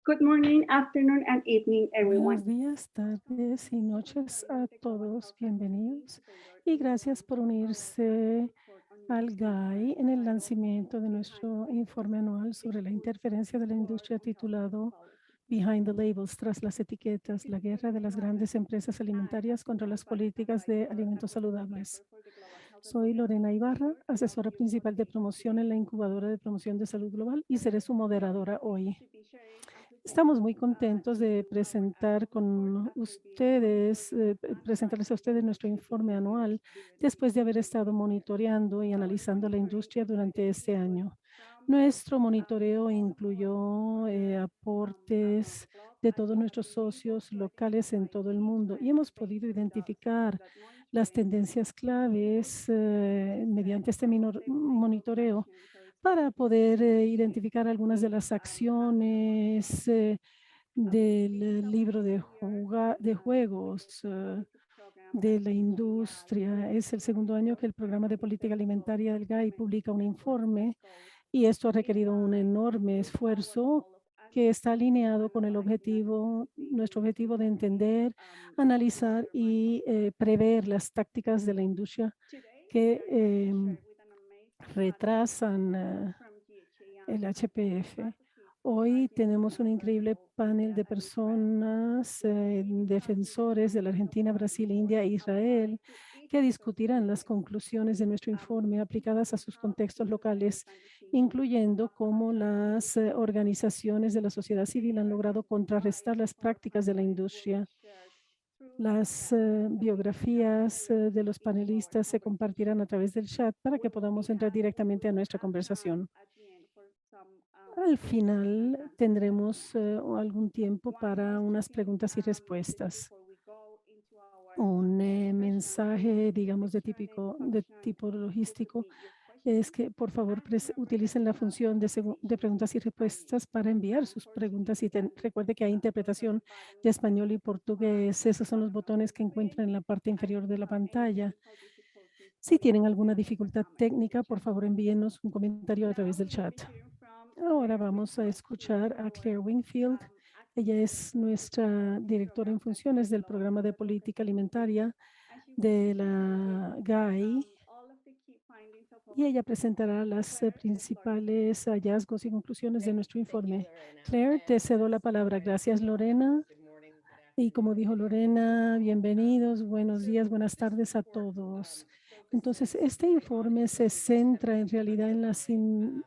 Good morning, afternoon, and evening, everyone. Buenos días, tardes y noches a todos. Bienvenidos y gracias por unirse al GAI en el lanzamiento de nuestro informe anual sobre la interferencia de la industria titulado Behind the Labels, tras las etiquetas, la guerra de las grandes empresas alimentarias contra las políticas de alimentos saludables. Soy Lorena Ibarra, asesora principal de promoción en la incubadora de promoción de salud global y seré su moderadora hoy. Estamos muy contentos de presentar con ustedes, presentarles a ustedes nuestro informe anual después de haber estado monitoreando y analizando la industria durante este año. Nuestro monitoreo incluyó aportes de todos nuestros socios locales en todo el mundo y hemos podido identificar las tendencias claves mediante este monitoreo para poder identificar algunas de las acciones del libro de juegos de la industria. Es el segundo año que el programa de política alimentaria del GAI publica un informe y esto ha requerido un enorme esfuerzo que está alineado con el objetivo, nuestro objetivo de entender, analizar y prever las tácticas de la industria que retrasan el HPF. Hoy tenemos un increíble panel de personas, defensores de la Argentina, Brasil, India e Israel, que discutirán las conclusiones de nuestro informe aplicadas a sus contextos locales, incluyendo cómo las organizaciones de la sociedad civil han logrado contrarrestar las prácticas de la industria. Las biografías de los panelistas se compartirán a través del chat para que podamos entrar directamente a nuestra conversación. Al final tendremos algún tiempo para unas preguntas y respuestas. Un mensaje, digamos, de tipo logístico es que por favor utilicen la función de preguntas y respuestas para enviar sus preguntas y recuerde que hay interpretación de español y portugués. Esos son los botones que encuentran en la parte inferior de la pantalla. Si tienen alguna dificultad técnica, por favor envíenos un comentario a través del chat. Ahora vamos a escuchar a Claire Wingfield. Ella es nuestra directora en funciones del programa de política alimentaria de la GAI y ella presentará las principales hallazgos y conclusiones de nuestro informe. Claire, te cedo la palabra. Gracias, Lorena. Y como dijo Lorena, bienvenidos, buenos días, buenas tardes a todos. Entonces, este informe se centra en realidad en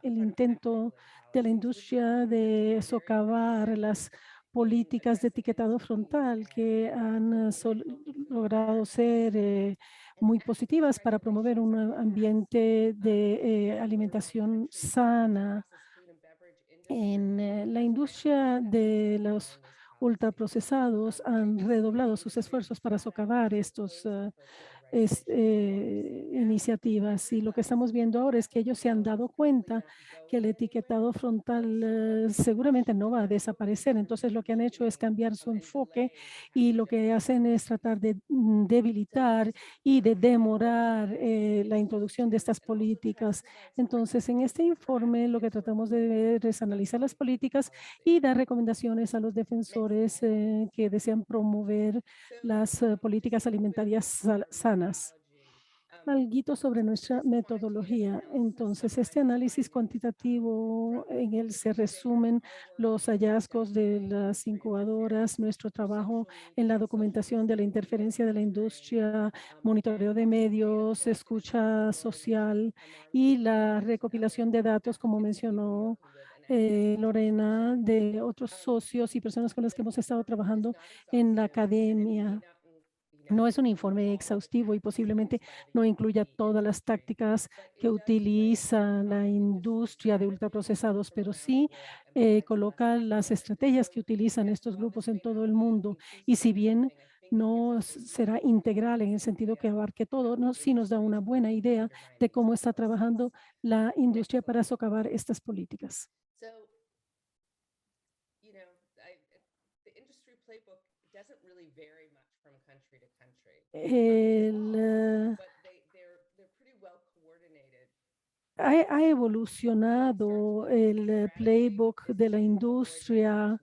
el intento de la industria de socavar las políticas de etiquetado frontal que han logrado ser muy positivas para promover un ambiente de alimentación sana. En la industria de los ultraprocesados han redoblado sus esfuerzos para socavar estos iniciativas y lo que estamos viendo ahora es que ellos se han dado cuenta que el etiquetado frontal seguramente no va a desaparecer. Entonces lo que han hecho es cambiar su enfoque y lo que hacen es tratar de debilitar y de demorar la introducción de estas políticas. Entonces en este informe lo que tratamos de ver es analizar las políticas y dar recomendaciones a los defensores que desean promover las políticas alimentarias sanas. Algo sobre nuestra metodología. Entonces, este análisis cuantitativo, en él se resumen los hallazgos de las incubadoras, nuestro trabajo en la documentación de la interferencia de la industria, monitoreo de medios, escucha social y la recopilación de datos, como mencionó Lorena, de otros socios y personas con las que hemos estado trabajando en la academia. No es un informe exhaustivo y posiblemente no incluya todas las tácticas que utiliza la industria de ultraprocesados, pero sí coloca las estrategias que utilizan estos grupos en todo el mundo. Y si bien no será integral en el sentido que abarque todo, sí nos da una buena idea de cómo está trabajando la industria para socavar estas políticas. El, ha evolucionado el playbook de la industria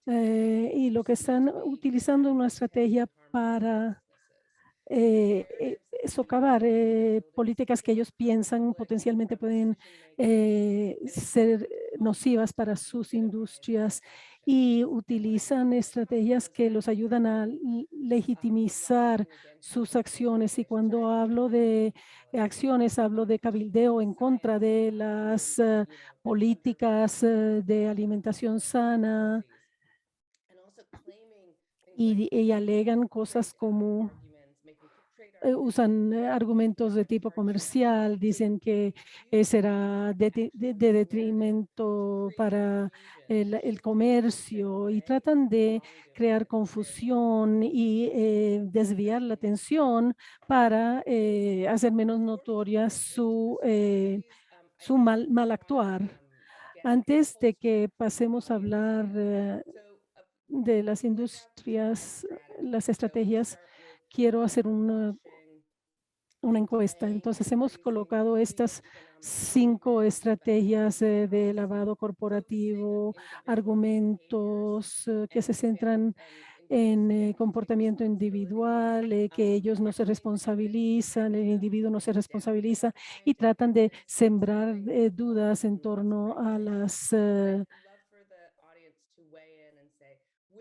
y lo que están utilizando una estrategia para socavar políticas que ellos piensan potencialmente pueden ser nocivas para sus industrias y utilizan estrategias que los ayudan a legitimizar sus acciones. Y cuando hablo de acciones, hablo de cabildeo en contra de las políticas de alimentación sana y alegan cosas como usan argumentos de tipo comercial, dicen que será de detrimento para el comercio y tratan de crear confusión y desviar la atención para hacer menos notoria su mal actuar. Antes de que pasemos a hablar de las industrias, las estrategias, quiero hacer una encuesta. Entonces, hemos colocado estas 5 estrategias de lavado corporativo, argumentos que se centran en comportamiento individual, que ellos no se responsabilizan, el individuo no se responsabiliza y tratan de sembrar dudas en torno a las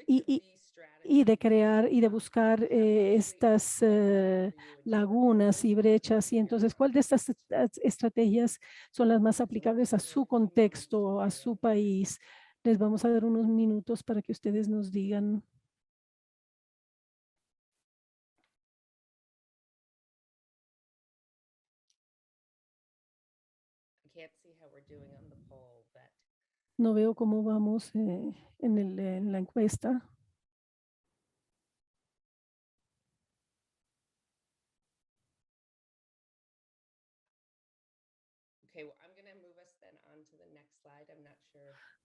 y, y- y de crear y de buscar estas lagunas y brechas. Y entonces, ¿cuál de estas estrategias son las más aplicables a su contexto, a su país? Les vamos a dar unos minutos para que ustedes nos digan. No veo cómo vamos en la encuesta.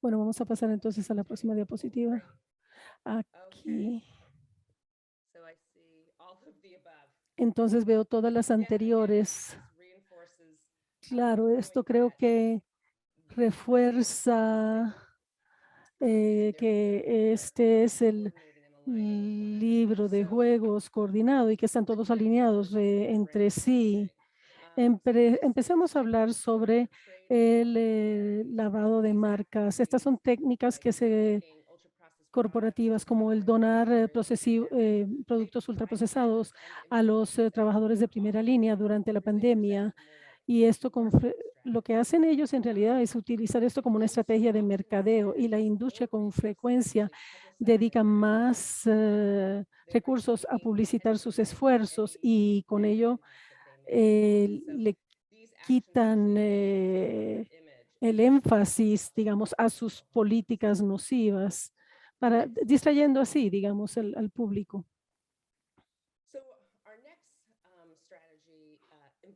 Bueno, vamos a pasar entonces a la próxima diapositiva. Aquí. Entonces veo todas las anteriores. Claro, esto creo que refuerza que este es el libro de juegos coordinado y que están todos alineados entre sí. Empecemos a hablar sobre el lavado de marcas. Estas son técnicas que se corporativas como el donar productos ultraprocesados a los trabajadores de primera línea durante la pandemia. Y esto lo que hacen ellos en realidad es utilizar esto como una estrategia de mercadeo y la industria con frecuencia dedica más recursos a publicitar sus esfuerzos y con ello le quitan el énfasis, digamos, a sus políticas nocivas, distrayendo así, digamos, al público.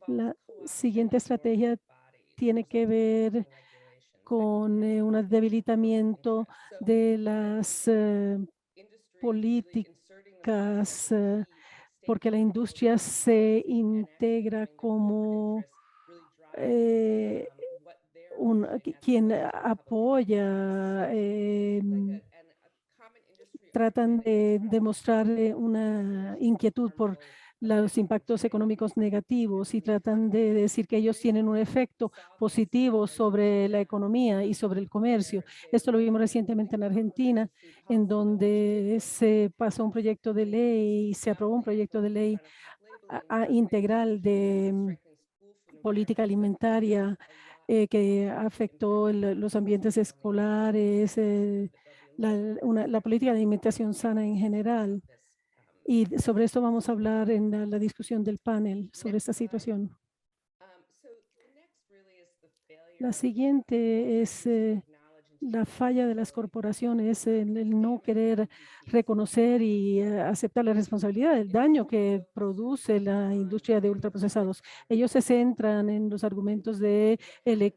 La siguiente estrategia tiene que ver con un debilitamiento de las políticas, porque la industria se integra como quien apoya, tratan de demostrar una inquietud por los impactos económicos negativos y tratan de decir que ellos tienen un efecto positivo sobre la economía y sobre el comercio. Esto lo vimos recientemente en Argentina, en donde se pasó un proyecto de ley, se aprobó un proyecto de ley integral de política alimentaria que afectó los ambientes escolares, la política de alimentación sana en general. Y sobre esto vamos a hablar en la discusión del panel sobre esta situación. La siguiente es la falla de las corporaciones en el no querer reconocer y aceptar la responsabilidad del daño que produce la industria de ultraprocesados. Ellos se centran en los argumentos de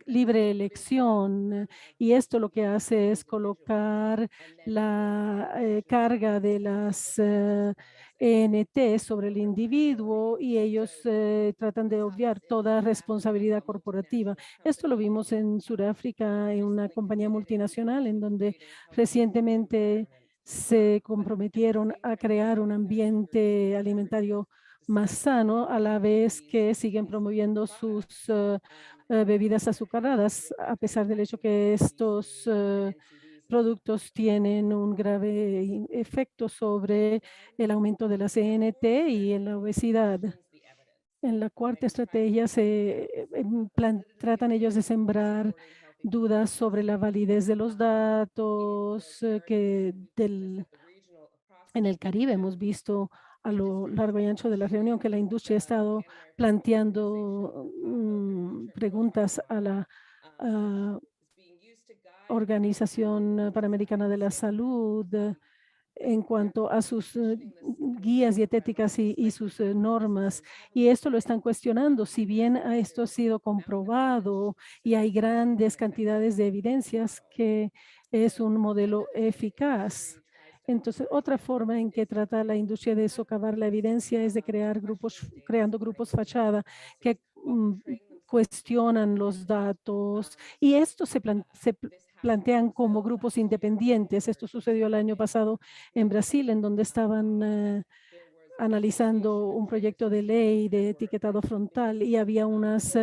libre elección y esto lo que hace es colocar la carga de las ENT sobre el individuo y ellos tratan de obviar toda responsabilidad corporativa. Esto lo vimos en Sudáfrica en una compañía multinacional en donde recientemente se comprometieron a crear un ambiente alimentario más sano, a la vez que siguen promoviendo sus bebidas azucaradas, a pesar del hecho que estos productos tienen un grave efecto sobre el aumento de la CNT y en la obesidad. En la cuarta estrategia tratan ellos de sembrar dudas sobre la validez de los datos en el Caribe. Hemos visto a lo largo y ancho de la reunión que la industria ha estado planteando preguntas a la ah, Organización Panamericana de la Salud en cuanto a sus guías dietéticas y sus normas. Y esto lo están cuestionando. Si bien esto ha sido comprobado y hay grandes cantidades de evidencias que es un modelo eficaz. Entonces, otra forma en que trata la industria de socavar la evidencia es de creando grupos fachada que cuestionan los datos y esto se plantean como grupos independientes. Esto sucedió el año pasado en Brasil, en donde estaban analizando un proyecto de ley de etiquetado frontal y había unas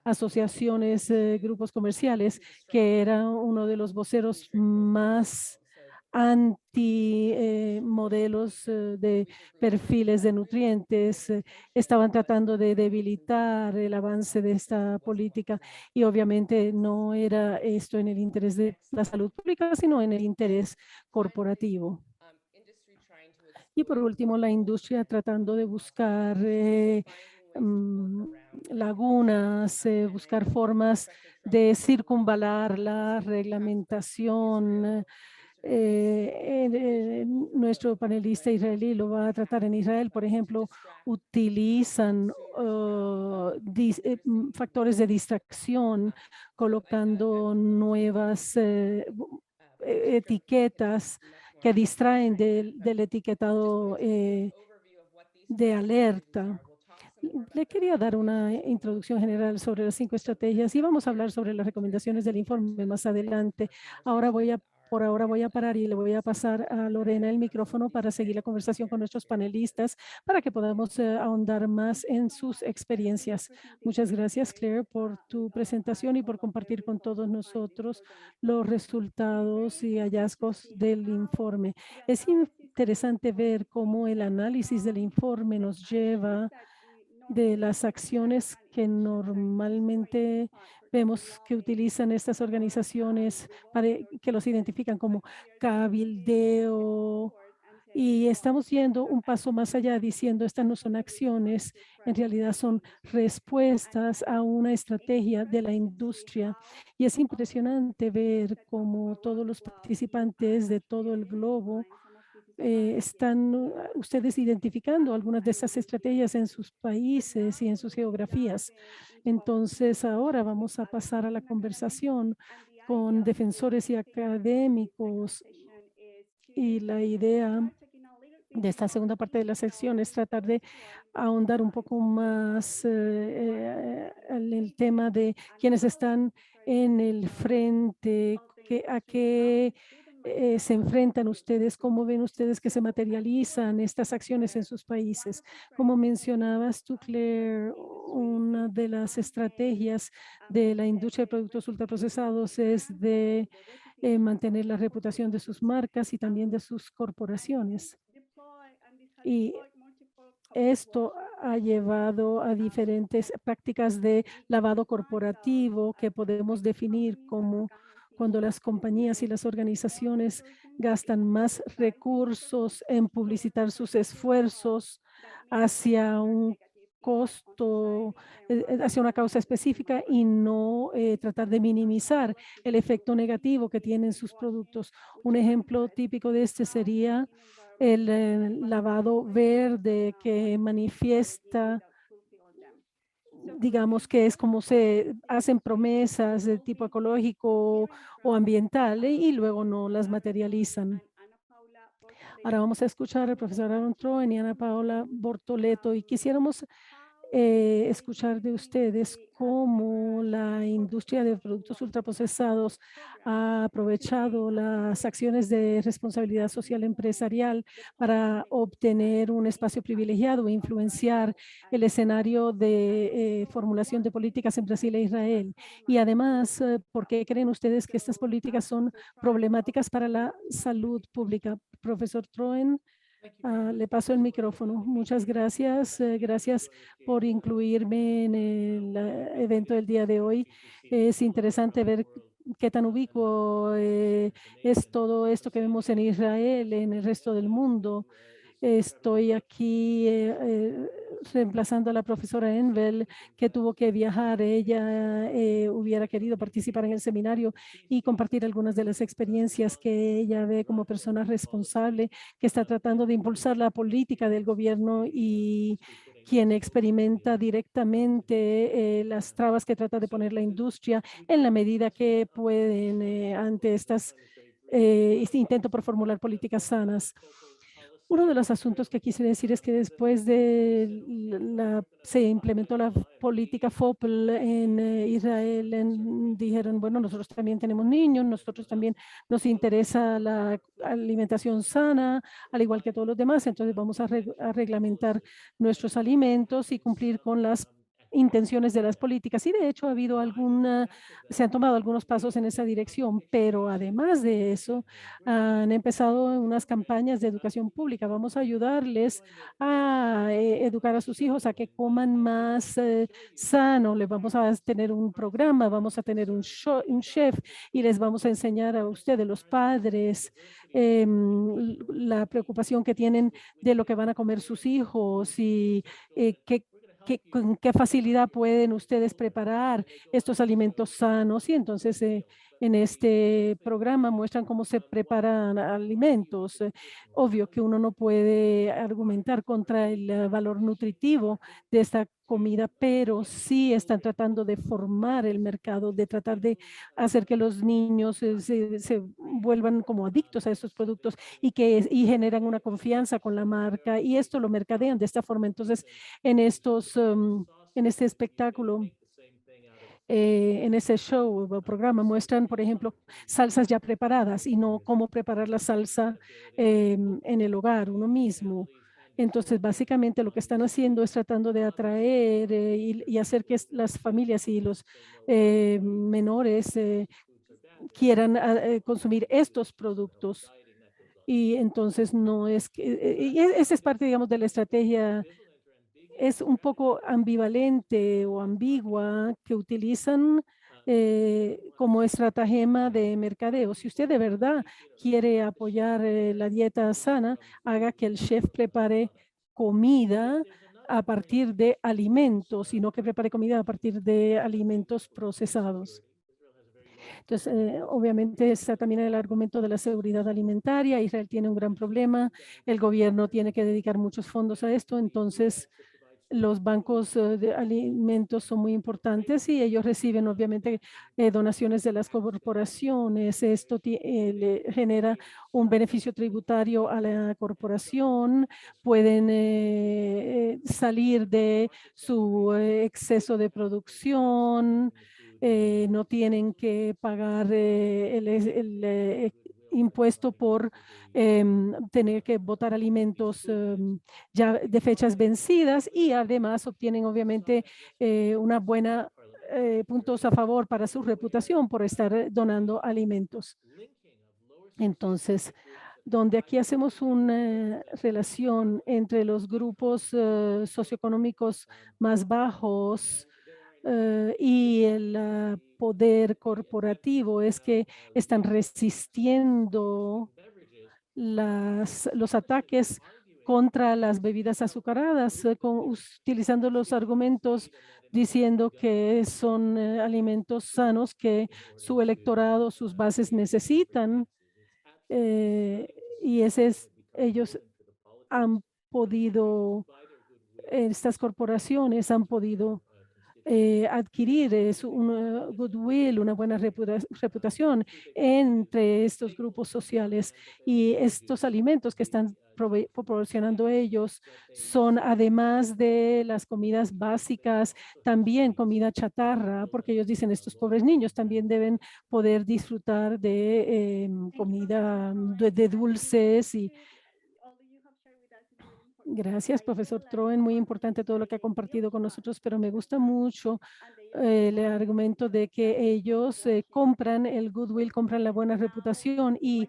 asociaciones, grupos comerciales, que era uno de los voceros más anti modelos de perfiles de nutrientes, estaban tratando de debilitar el avance de esta política y obviamente no era esto en el interés de la salud pública, sino en el interés corporativo. Y por último, la industria tratando de buscar mm, lagunas, buscar formas de circunvalar la reglamentación. Nuestro panelista israelí lo va a tratar en Israel, por ejemplo, utilizan factores de distracción, colocando nuevas etiquetas que distraen del etiquetado de alerta. Le quería dar una introducción general sobre las 5 estrategias y vamos a hablar sobre las recomendaciones del informe más adelante. Por ahora voy a parar y le voy a pasar a Lorena el micrófono para seguir la conversación con nuestros panelistas para que podamos ahondar más en sus experiencias. Muchas gracias, Claire, por tu presentación y por compartir con todos nosotros los resultados y hallazgos del informe. Es interesante ver cómo el análisis del informe nos lleva de las acciones que normalmente vemos que utilizan estas organizaciones que los identifican como cabildeo, y estamos yendo un paso más allá diciendo estas no son acciones, en realidad son respuestas a una estrategia de la industria. Y es impresionante ver cómo todos los participantes de todo el globo están ustedes identificando algunas de esas estrategias en sus países y en sus geografías. Entonces, ahora vamos a pasar a la conversación con defensores y académicos, y la idea de esta segunda parte de la sección es tratar de ahondar un poco más en el tema de quienes están en el frente, a qué se enfrentan ustedes, cómo ven ustedes que se materializan estas acciones en sus países. Como mencionabas tú, Claire, una de las estrategias de la industria de productos ultraprocesados es de mantener la reputación de sus marcas y también de sus corporaciones. Y esto ha llevado a diferentes prácticas de lavado corporativo que podemos definir como cuando las compañías y las organizaciones gastan más recursos en publicitar sus esfuerzos hacia un costo, hacia una causa específica y no tratar de minimizar el efecto negativo que tienen sus productos. Un ejemplo típico de este sería el lavado verde que manifiesta, digamos que es como se hacen promesas de tipo ecológico o ambiental y luego no las materializan. Ahora vamos a escuchar al profesor Aaron Troen y Ana Paola Bortoleto y quisiéramos escuchar de ustedes cómo la industria de productos ultraprocesados ha aprovechado las acciones de responsabilidad social empresarial para obtener un espacio privilegiado e influenciar el escenario de formulación de políticas en Brasil e Israel. Y además, ¿por qué creen ustedes que estas políticas son problemáticas para la salud pública? Profesor Troen. Le paso el micrófono. Muchas gracias. Gracias por incluirme en el evento del día de hoy. Es interesante ver qué tan ubicuo es todo esto que vemos en Israel, en el resto del mundo. Estoy aquí reemplazando a la profesora Envel, que tuvo que viajar. Ella hubiera querido participar en el seminario y compartir algunas de las experiencias que ella ve como persona responsable que está tratando de impulsar la política del gobierno y quien experimenta directamente las trabas que trata de poner la industria en la medida que pueden ante este intento por formular políticas sanas. Uno de los asuntos que quise decir es que después de se implementó la política FOPL en Israel, dijeron, bueno, nosotros también tenemos niños, nosotros también nos interesa la alimentación sana, al igual que todos los demás, entonces vamos a reglamentar nuestros alimentos y cumplir con las intenciones de las políticas. Y de hecho se han tomado algunos pasos en esa dirección, pero además de eso, han empezado unas campañas de educación pública. Vamos a ayudarles a educar a sus hijos a que coman más sano. Les vamos a tener un programa, vamos a tener un chef y les vamos a enseñar a ustedes, los padres, la preocupación que tienen de lo que van a comer sus hijos y con qué facilidad pueden ustedes preparar estos alimentos sanos. Y entonces en este programa muestran cómo se preparan alimentos. Obvio que uno no puede argumentar contra el valor nutritivo de esta comida, pero sí están tratando de formar el mercado, de tratar de hacer que los niños se vuelvan como adictos a estos productos y generan una confianza con la marca y esto lo mercadean de esta forma. Entonces, en este espectáculo, en ese show o programa muestran, por ejemplo, salsas ya preparadas y no cómo preparar la salsa en el hogar uno mismo. Entonces, básicamente lo que están haciendo es tratando de atraer y hacer que las familias y los menores quieran consumir estos productos. Y entonces no es que, esa es parte, digamos, de la estrategia. Es un poco ambivalente o ambigua que utilizan como estratagema de mercadeo. Si usted de verdad quiere apoyar la dieta sana, haga que el chef prepare comida a partir de alimentos y no que prepare comida a partir de alimentos procesados. Entonces, obviamente está también el argumento de la seguridad alimentaria. Israel tiene un gran problema. El gobierno tiene que dedicar muchos fondos a esto. Entonces, los bancos de alimentos son muy importantes y ellos reciben obviamente donaciones de las corporaciones. Esto le genera un beneficio tributario a la corporación. Pueden salir de su exceso de producción. No tienen que pagar el impuesto por tener que botar alimentos ya de fechas vencidas y además obtienen obviamente una buena puntos a favor para su reputación por estar donando alimentos. Entonces, donde aquí hacemos una relación entre los grupos socioeconómicos más bajos y el poder corporativo, es que están resistiendo los ataques contra las bebidas azucaradas, utilizando los argumentos diciendo que son alimentos sanos que su electorado, sus bases necesitan. eh, y ellos han podido, estas corporaciones han podido adquirir una goodwill, una buena reputación entre estos grupos sociales y estos alimentos que están proporcionando ellos son, además de las comidas básicas, también comida chatarra, porque ellos dicen estos pobres niños también deben poder disfrutar de comida de dulces y gracias, profesor Troen, muy importante todo lo que ha compartido con nosotros, pero me gusta mucho el argumento de que ellos compran el goodwill, compran la buena reputación y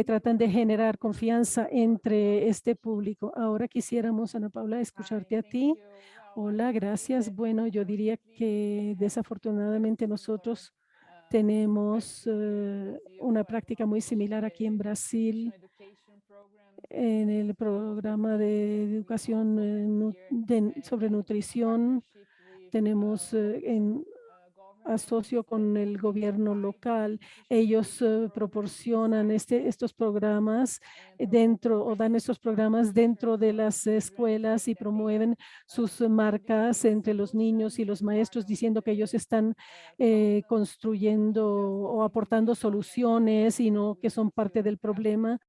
tratan de generar confianza entre este público. Ahora quisiéramos, Ana Paula, escucharte a ti. Hola, gracias. Bueno, yo diría que desafortunadamente nosotros tenemos una práctica muy similar aquí en Brasil en el programa de educación sobre nutrición. Tenemos en asocio con el gobierno local. Ellos proporcionan estos programas dentro o dan estos programas dentro de las escuelas y promueven sus marcas entre los niños y los maestros diciendo que ellos están construyendo o aportando soluciones y no que son parte del problema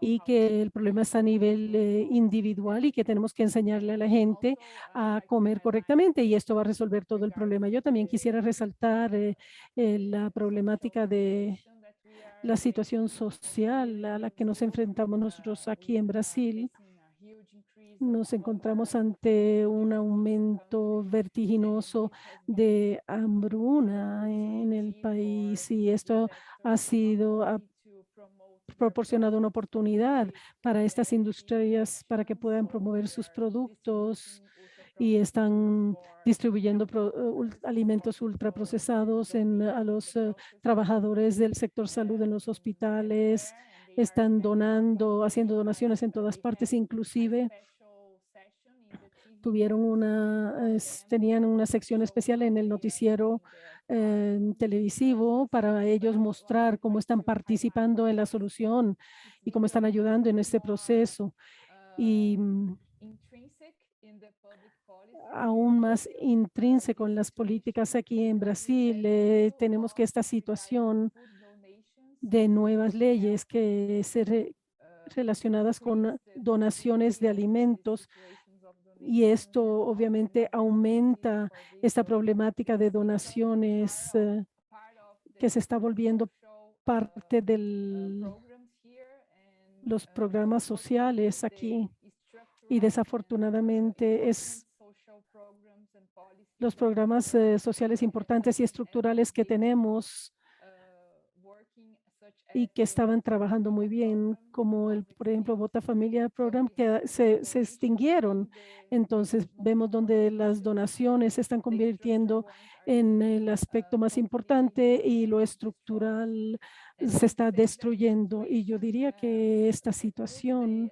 y que el problema está a nivel individual y que tenemos que enseñarle a la gente a comer correctamente y esto va a resolver todo el problema. Yo también quisiera resaltar la problemática de la situación social a la que nos enfrentamos nosotros aquí en Brasil. Nos encontramos ante un aumento vertiginoso de hambruna en el país y esto ha proporcionado una oportunidad para estas industrias para que puedan promover sus productos y están distribuyendo alimentos ultraprocesados a los trabajadores del sector salud en los hospitales, están donando, haciendo donaciones en todas partes, inclusive tenían una sección especial en el noticiero televisivo para ellos mostrar cómo están participando en la solución y cómo están ayudando en este proceso. Y aún más intrínseco en las políticas aquí en Brasil, tenemos que esta situación de nuevas leyes que relacionadas con donaciones de alimentos y esto obviamente aumenta esta problemática de donaciones que se está volviendo parte de los programas sociales aquí y desafortunadamente los programas sociales importantes y estructurales que tenemos y que estaban trabajando muy bien, como por ejemplo, Bota Familia Program, que se extinguieron. Entonces, vemos donde las donaciones se están convirtiendo en el aspecto más importante y lo estructural se está destruyendo. Y yo diría que esta situación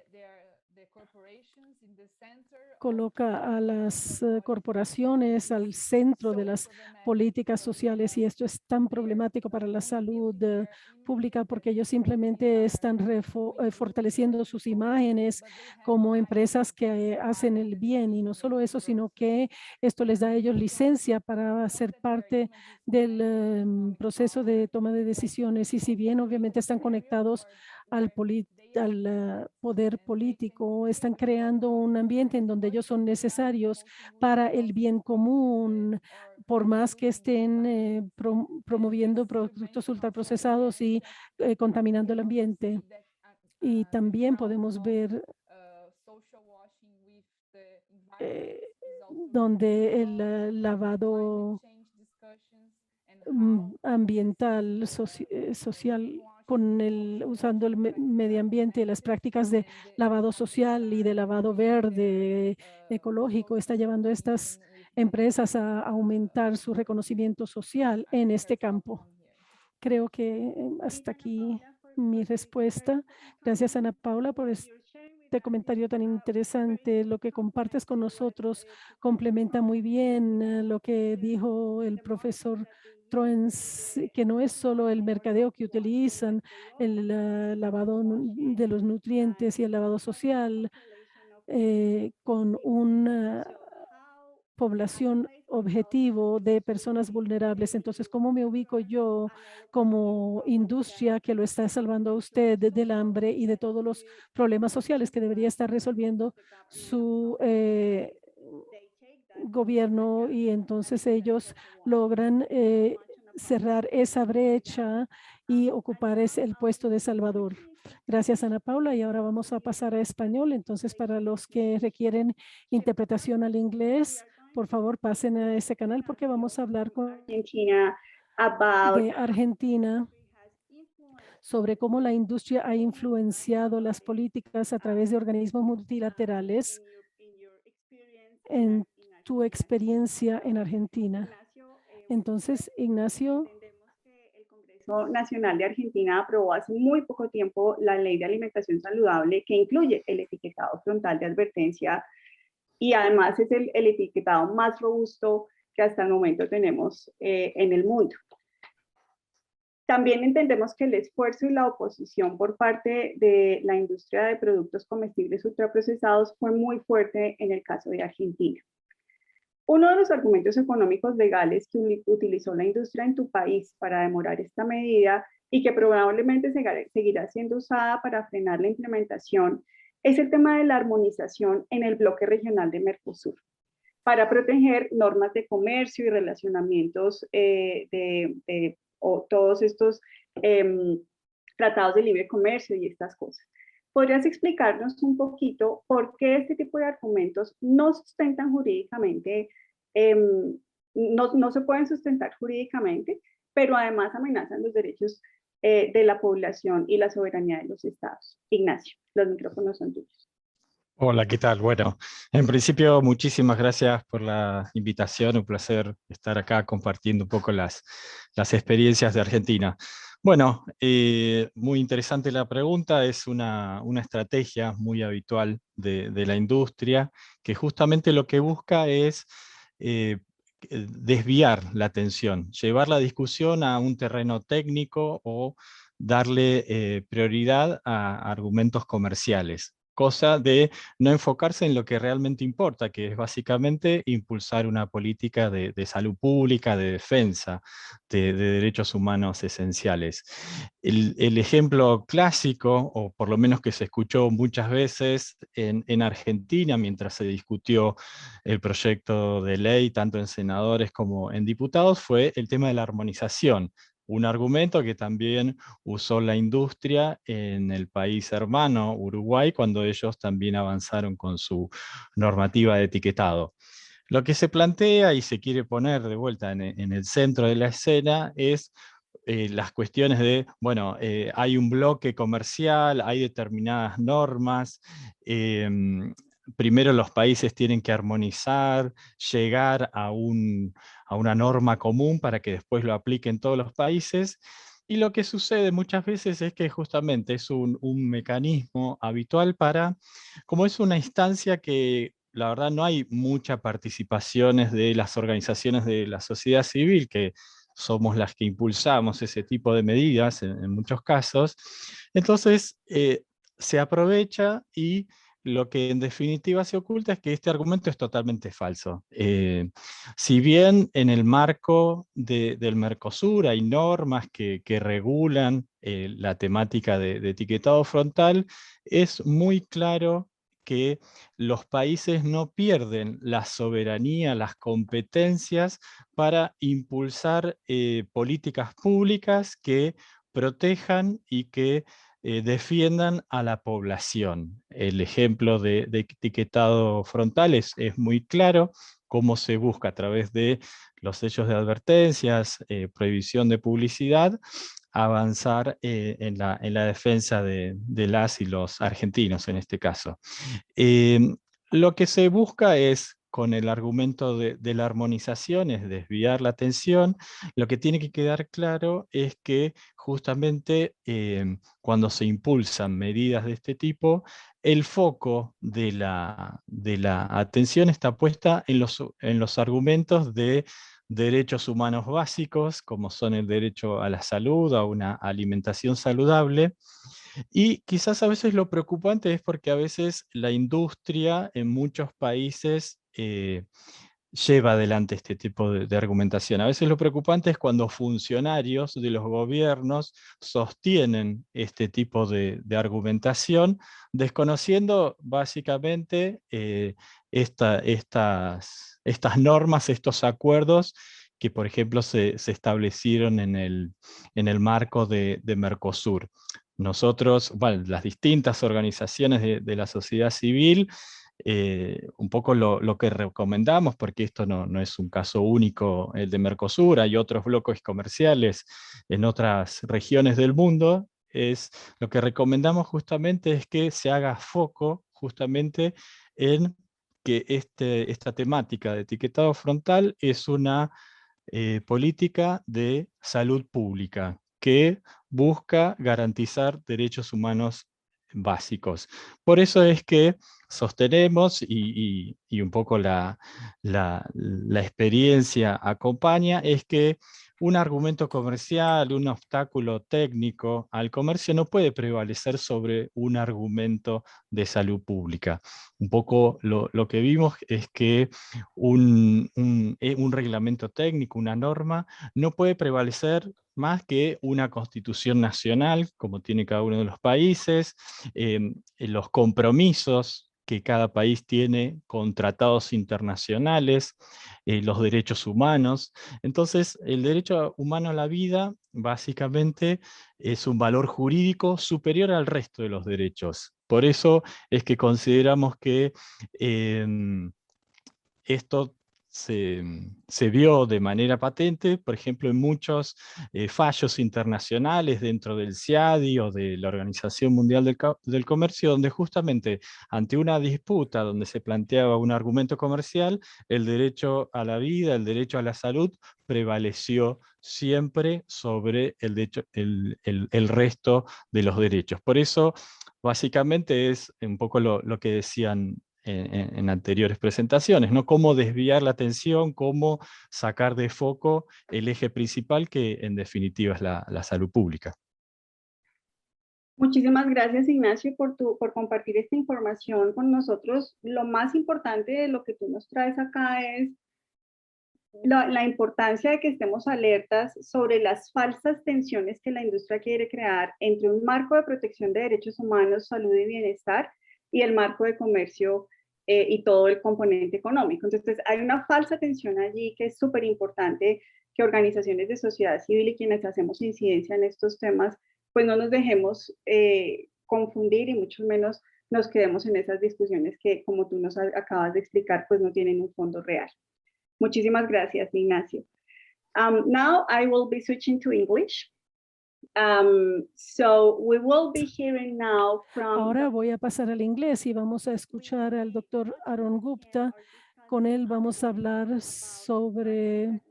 coloca a las corporaciones al centro de las políticas sociales y esto es tan problemático para la salud pública porque ellos simplemente están fortaleciendo sus imágenes como empresas que hacen el bien y no solo eso, sino que esto les da a ellos licencia para ser parte del proceso de toma de decisiones y si bien obviamente están conectados al poder político, están creando un ambiente en donde ellos son necesarios para el bien común, por más que estén promoviendo productos ultraprocesados y contaminando el ambiente. Y también podemos ver eh, donde el lavado ambiental, social, usando el medio ambiente, las prácticas de lavado social y de lavado verde ecológico, está llevando a estas empresas a aumentar su reconocimiento social en este campo. Creo que hasta aquí mi respuesta. Gracias, Ana Paula, por este comentario tan interesante. Lo que compartes con nosotros complementa muy bien lo que dijo el profesor Troens, que no es solo el mercadeo que utilizan, el lavado de los nutrientes y el lavado social con una población objetivo de personas vulnerables. Entonces, ¿cómo me ubico yo como industria que lo está salvando a usted del hambre y de todos los problemas sociales que debería estar resolviendo su gobierno? Y entonces ellos logran cerrar esa brecha y ocupar el puesto de Salvador. Gracias, Ana Paula. Y ahora vamos a pasar a español. Entonces, para los que requieren interpretación al inglés, por favor, pasen a ese canal porque vamos a hablar Argentina about de Argentina sobre cómo la industria ha influenciado las políticas a través de organismos multilaterales en tu experiencia en Argentina. Entonces, Ignacio, Congreso Nacional de Argentina aprobó hace muy poco tiempo la Ley de Alimentación Saludable que incluye el etiquetado frontal de advertencia y además es el etiquetado más robusto que hasta el momento tenemos en el mundo. También entendemos que el esfuerzo y la oposición por parte de la industria de productos comestibles ultraprocesados fue muy fuerte en el caso de Argentina. Uno de los argumentos económicos legales que utilizó la industria en tu país para demorar esta medida y que probablemente seguirá siendo usada para frenar la implementación es el tema de la armonización en el bloque regional de Mercosur para proteger normas de comercio y relacionamientos o todos estos tratados de libre comercio y estas cosas. ¿Podrías explicarnos un poquito por qué este tipo de argumentos no sustentan jurídicamente, no se pueden sustentar jurídicamente, pero además amenazan los derechos de la población y la soberanía de los estados? Ignacio, los micrófonos son tuyos. Hola, ¿qué tal? Bueno, en principio muchísimas gracias por la invitación, un placer estar acá compartiendo un poco las experiencias de Argentina. Bueno, muy interesante la pregunta, es una estrategia muy habitual de la industria que justamente lo que busca es desviar la atención, llevar la discusión a un terreno técnico o darle prioridad a argumentos comerciales, cosa de no enfocarse en lo que realmente importa, que es básicamente impulsar una política de salud pública, de defensa de derechos humanos esenciales. El ejemplo clásico, o por lo menos que se escuchó muchas veces en Argentina mientras se discutió el proyecto de ley, tanto en senadores como en diputados, fue el tema de la armonización. Un argumento que también usó la industria en el país hermano, Uruguay, cuando ellos también avanzaron con su normativa de etiquetado. Lo que se plantea y se quiere poner de vuelta en el centro de la escena es las cuestiones de, bueno, hay un bloque comercial, hay determinadas normas, primero los países tienen que armonizar, llegar a una norma común para que después lo apliquen todos los países. Y lo que sucede muchas veces es que justamente es un mecanismo habitual para, como es una instancia que la verdad no hay mucha participaciones de las organizaciones de la sociedad civil, que somos las que impulsamos ese tipo de medidas en muchos casos, entonces se aprovecha y lo que en definitiva se oculta es que este argumento es totalmente falso. Si bien en el marco del Mercosur hay normas que regulan la temática de etiquetado frontal, es muy claro que los países no pierden la soberanía, las competencias para impulsar políticas públicas que protejan y que defiendan a la población. El ejemplo de etiquetado frontal es muy claro, cómo se busca a través de los sellos de advertencias, prohibición de publicidad, avanzar en la defensa de las y los argentinos en este caso. Eh, lo que se busca es, con el argumento de la armonización, es desviar la atención. Lo que tiene que quedar claro es que justamente cuando se impulsan medidas de este tipo, el foco de la atención está puesta en los argumentos de derechos humanos básicos, como son el derecho a la salud, a una alimentación saludable, y quizás a veces lo preocupante es porque a veces la industria en muchos países lleva adelante este tipo de argumentación. A veces lo preocupante es cuando funcionarios de los gobiernos sostienen este tipo de argumentación, desconociendo básicamente estas normas, estos acuerdos que, por ejemplo, se establecieron en el marco de Mercosur. Nosotros, bueno, las distintas organizaciones de la sociedad civil, un poco lo que recomendamos, porque esto no es un caso único el de Mercosur, hay otros bloques comerciales en otras regiones del mundo, es lo que recomendamos justamente es que se haga foco justamente en que esta temática de etiquetado frontal es una política de salud pública que busca garantizar derechos humanos básicos. Por eso es que sostenemos y un poco la experiencia acompaña, es que un argumento comercial, un obstáculo técnico al comercio no puede prevalecer sobre un argumento de salud pública. Un poco lo que vimos es que un reglamento técnico, una norma, no puede prevalecer más que una constitución nacional, como tiene cada uno de los países, los compromisos que cada país tiene con tratados internacionales, los derechos humanos. Entonces, el derecho humano a la vida básicamente es un valor jurídico superior al resto de los derechos. Por eso es que consideramos que esto se vio de manera patente, por ejemplo, en muchos fallos internacionales dentro del CIADI o de la Organización Mundial del Comercio, donde justamente ante una disputa donde se planteaba un argumento comercial, el derecho a la vida, el derecho a la salud prevaleció siempre sobre el resto de los derechos. Por eso, básicamente es un poco lo que decían en anteriores presentaciones, ¿no? Cómo desviar la atención, cómo sacar de foco el eje principal que en definitiva es la salud pública. Muchísimas gracias, Ignacio, por compartir esta información con nosotros. Lo más importante de lo que tú nos traes acá es la importancia de que estemos alertas sobre las falsas tensiones que la industria quiere crear entre un marco de protección de derechos humanos, salud y bienestar y el marco de comercio y todo el componente económico. Entonces, hay una falsa tensión allí que es súper importante que organizaciones de sociedad civil y quienes hacemos incidencia en estos temas, pues no nos dejemos confundir y mucho menos nos quedemos en esas discusiones que, como tú nos acabas de explicar, pues no tienen un fondo real. Muchísimas gracias, Ignacio. Now I will be switching to English. So we will be hearing now from... Ahora voy a pasar al inglés y vamos a escuchar al doctor Arun Gupta. Con él vamos a hablar sobre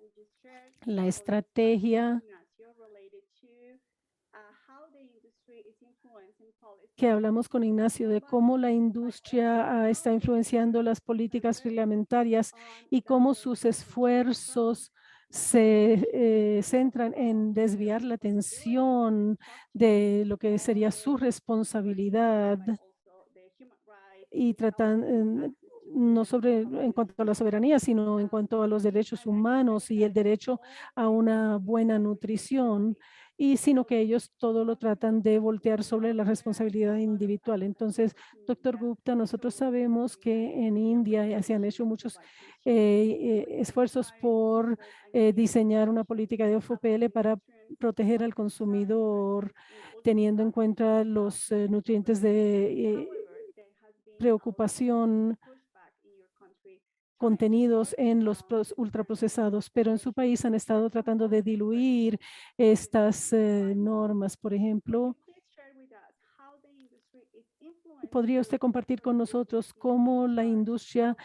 la estrategia que hablamos con Ignacio de cómo la industria está influenciando las políticas reglamentarias y cómo sus esfuerzos se centran en desviar la atención de lo que sería su responsabilidad y tratan no sobre en cuanto a la soberanía, sino en cuanto a los derechos humanos y el derecho a una buena nutrición, y sino que ellos todo lo tratan de voltear sobre la responsabilidad individual. Entonces, doctor Gupta, nosotros sabemos que en India se han hecho muchos esfuerzos por diseñar una política de OFPL para proteger al consumidor, teniendo en cuenta los nutrientes de preocupación contenidos en los ultraprocesados, pero en su país han estado tratando de diluir estas normas. Por ejemplo, ¿podría usted compartir con nosotros cómo la industria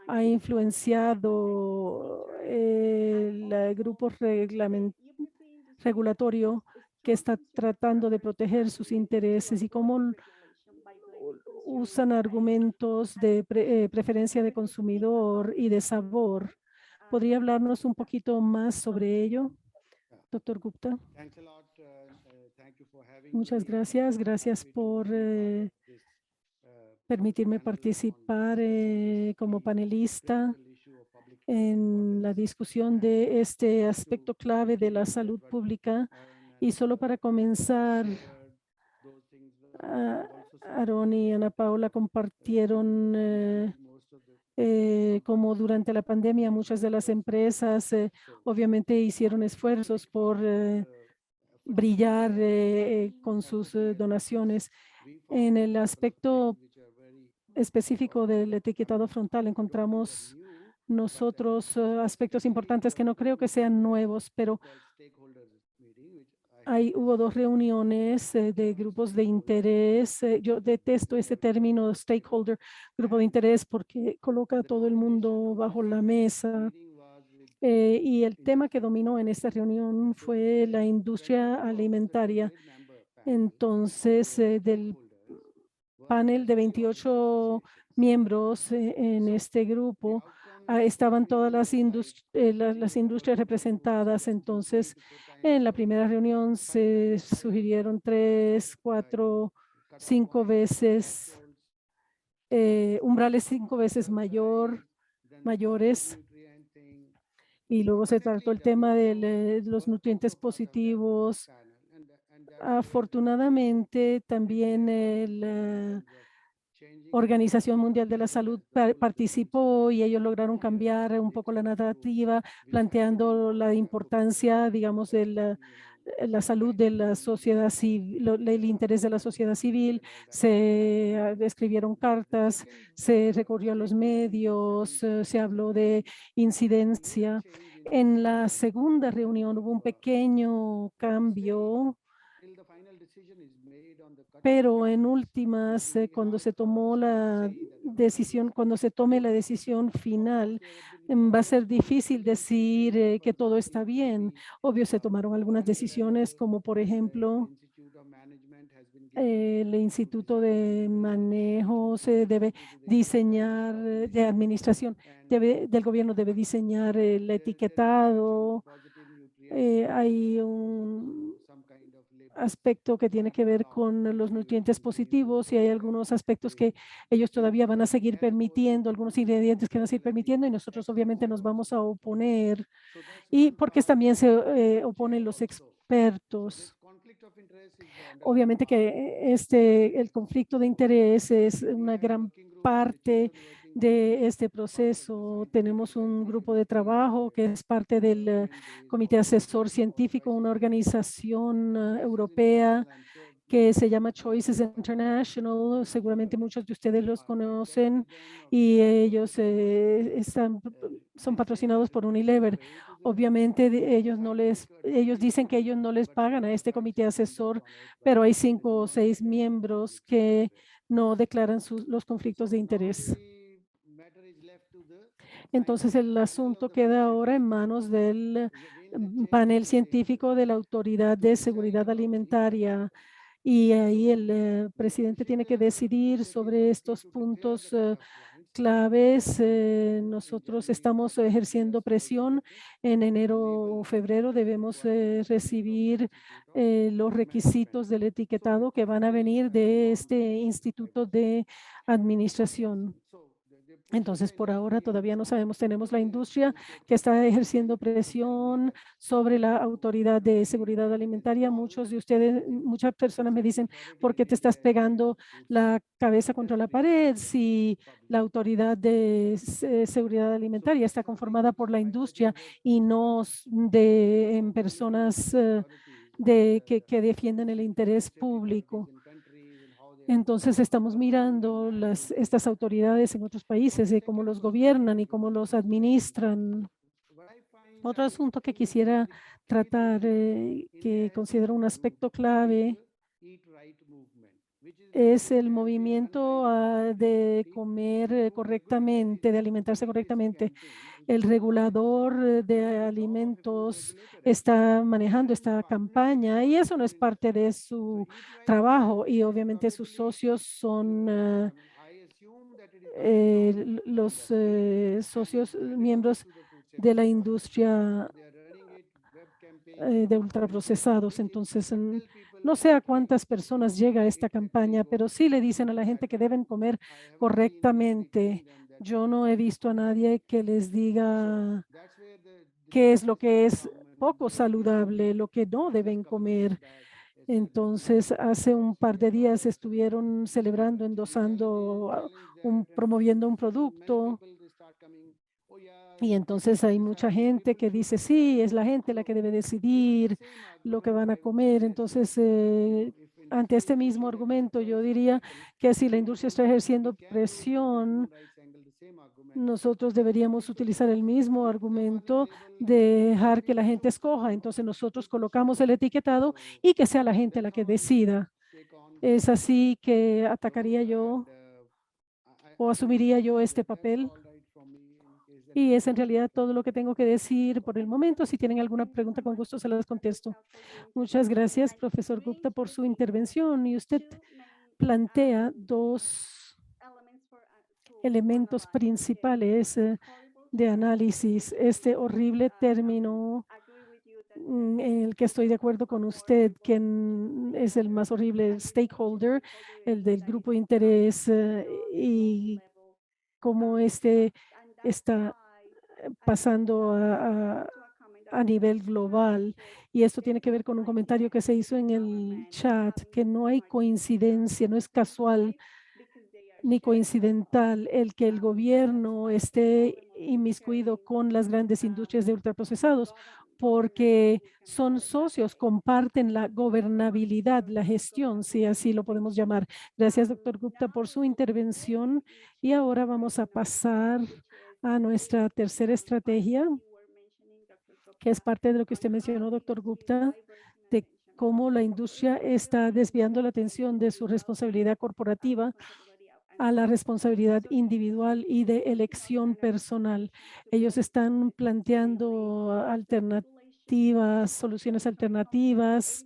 ha influenciado el grupo regulatorio que está tratando de proteger sus intereses y cómo usan argumentos de preferencia de consumidor y de sabor? ¿Podría hablarnos un poquito más sobre ello, doctor Gupta? Muchas gracias. Gracias por permitirme participar como panelista en la discusión de este aspecto clave de la salud pública. Y solo para comenzar, Aaron y Ana Paula compartieron como durante la pandemia muchas de las empresas obviamente hicieron esfuerzos por brillar con sus donaciones. En el aspecto específico del etiquetado frontal encontramos nosotros aspectos importantes que no creo que sean nuevos, pero hubo 2 reuniones de grupos de interés. Yo detesto ese término stakeholder, grupo de interés, porque coloca a todo el mundo bajo la mesa. Y el tema que dominó en esta reunión fue la industria alimentaria. Entonces, del panel de 28 miembros en este grupo, estaban todas las industrias representadas. Entonces, en la primera reunión se sugirieron 3, 4, 5 veces, umbrales 5 veces mayores. Y luego se trató el tema de los nutrientes positivos. Afortunadamente, también la Organización Mundial de la Salud participó y ellos lograron cambiar un poco la narrativa, planteando la importancia, digamos, de la salud de la sociedad civil, el interés de la sociedad civil. Se escribieron cartas, se recurrió a los medios, se habló de incidencia. En la segunda reunión hubo un pequeño cambio, pero en últimas, cuando se tomó la decisión, cuando se tome la decisión final, va a ser difícil decir que todo está bien. Obvio, se tomaron algunas decisiones, como por ejemplo, el Instituto de Manejo se debe diseñar, de administración del gobierno debe diseñar el etiquetado. Hay un aspecto que tiene que ver con los nutrientes positivos y hay algunos aspectos que ellos todavía van a seguir permitiendo, algunos ingredientes que van a seguir permitiendo, y nosotros obviamente nos vamos a oponer, y porque también se oponen los expertos. Obviamente que el conflicto de interés es una gran parte de este proceso. Tenemos un grupo de trabajo que es parte del Comité Asesor Científico, una organización europea que se llama Choices International. Seguramente muchos de ustedes los conocen y ellos son patrocinados por Unilever. Obviamente ellos dicen que ellos no les pagan a este comité asesor, pero hay 5 o 6 miembros que no declaran los conflictos de interés. Entonces el asunto queda ahora en manos del panel científico de la Autoridad de Seguridad Alimentaria. Y ahí el presidente tiene que decidir sobre estos puntos claves. Nosotros estamos ejerciendo presión. En enero o febrero debemos recibir los requisitos del etiquetado que van a venir de este Instituto de Administración. Entonces, por ahora todavía no sabemos. Tenemos la industria que está ejerciendo presión sobre la Autoridad de Seguridad Alimentaria. Muchos de ustedes, muchas personas me dicen, ¿por qué te estás pegando la cabeza contra la pared si la Autoridad de Seguridad Alimentaria está conformada por la industria y no de personas que defienden el interés público? Entonces estamos mirando estas autoridades en otros países y cómo los gobiernan y cómo los administran. Otro asunto que quisiera tratar, que considero un aspecto clave, es el movimiento de comer correctamente, de alimentarse correctamente. El regulador de alimentos está manejando esta campaña y eso no es parte de su trabajo, y obviamente sus socios son los socios miembros de la industria de ultraprocesados. Entonces, no sé a cuántas personas llega esta campaña, pero sí le dicen a la gente que deben comer correctamente. Yo no he visto a nadie que les diga qué es lo que es poco saludable, lo que no deben comer. Entonces, hace un par de días estuvieron celebrando, endosando, promoviendo un producto. Y entonces hay mucha gente que dice, sí, es la gente la que debe decidir lo que van a comer. Entonces, ante este mismo argumento, yo diría que si la industria está ejerciendo presión, nosotros deberíamos utilizar el mismo argumento de dejar que la gente escoja. Entonces, nosotros colocamos el etiquetado y que sea la gente la que decida. Es así que atacaría yo o asumiría yo este papel. Y es en realidad todo lo que tengo que decir por el momento. Si tienen alguna pregunta, con gusto se las contesto. Muchas gracias, profesor Gupta, por su intervención. Y usted plantea dos elementos principales de análisis. Este horrible término en el que estoy de acuerdo con usted, que es el más horrible, el stakeholder, el del grupo de interés y cómo este está pasando a nivel global. Y esto tiene que ver con un comentario que se hizo en el chat, que no hay coincidencia, no es casual ni coincidental el que el gobierno esté inmiscuido con las grandes industrias de ultraprocesados, porque son socios, comparten la gobernabilidad, la gestión, si así lo podemos llamar. Gracias, doctor Gupta, por su intervención. Y ahora vamos a pasar a nuestra tercera estrategia, que es parte de lo que usted mencionó, doctor Gupta, de cómo la industria está desviando la atención de su responsabilidad corporativa a la responsabilidad individual y de elección personal. Ellos están planteando alternativas, soluciones alternativas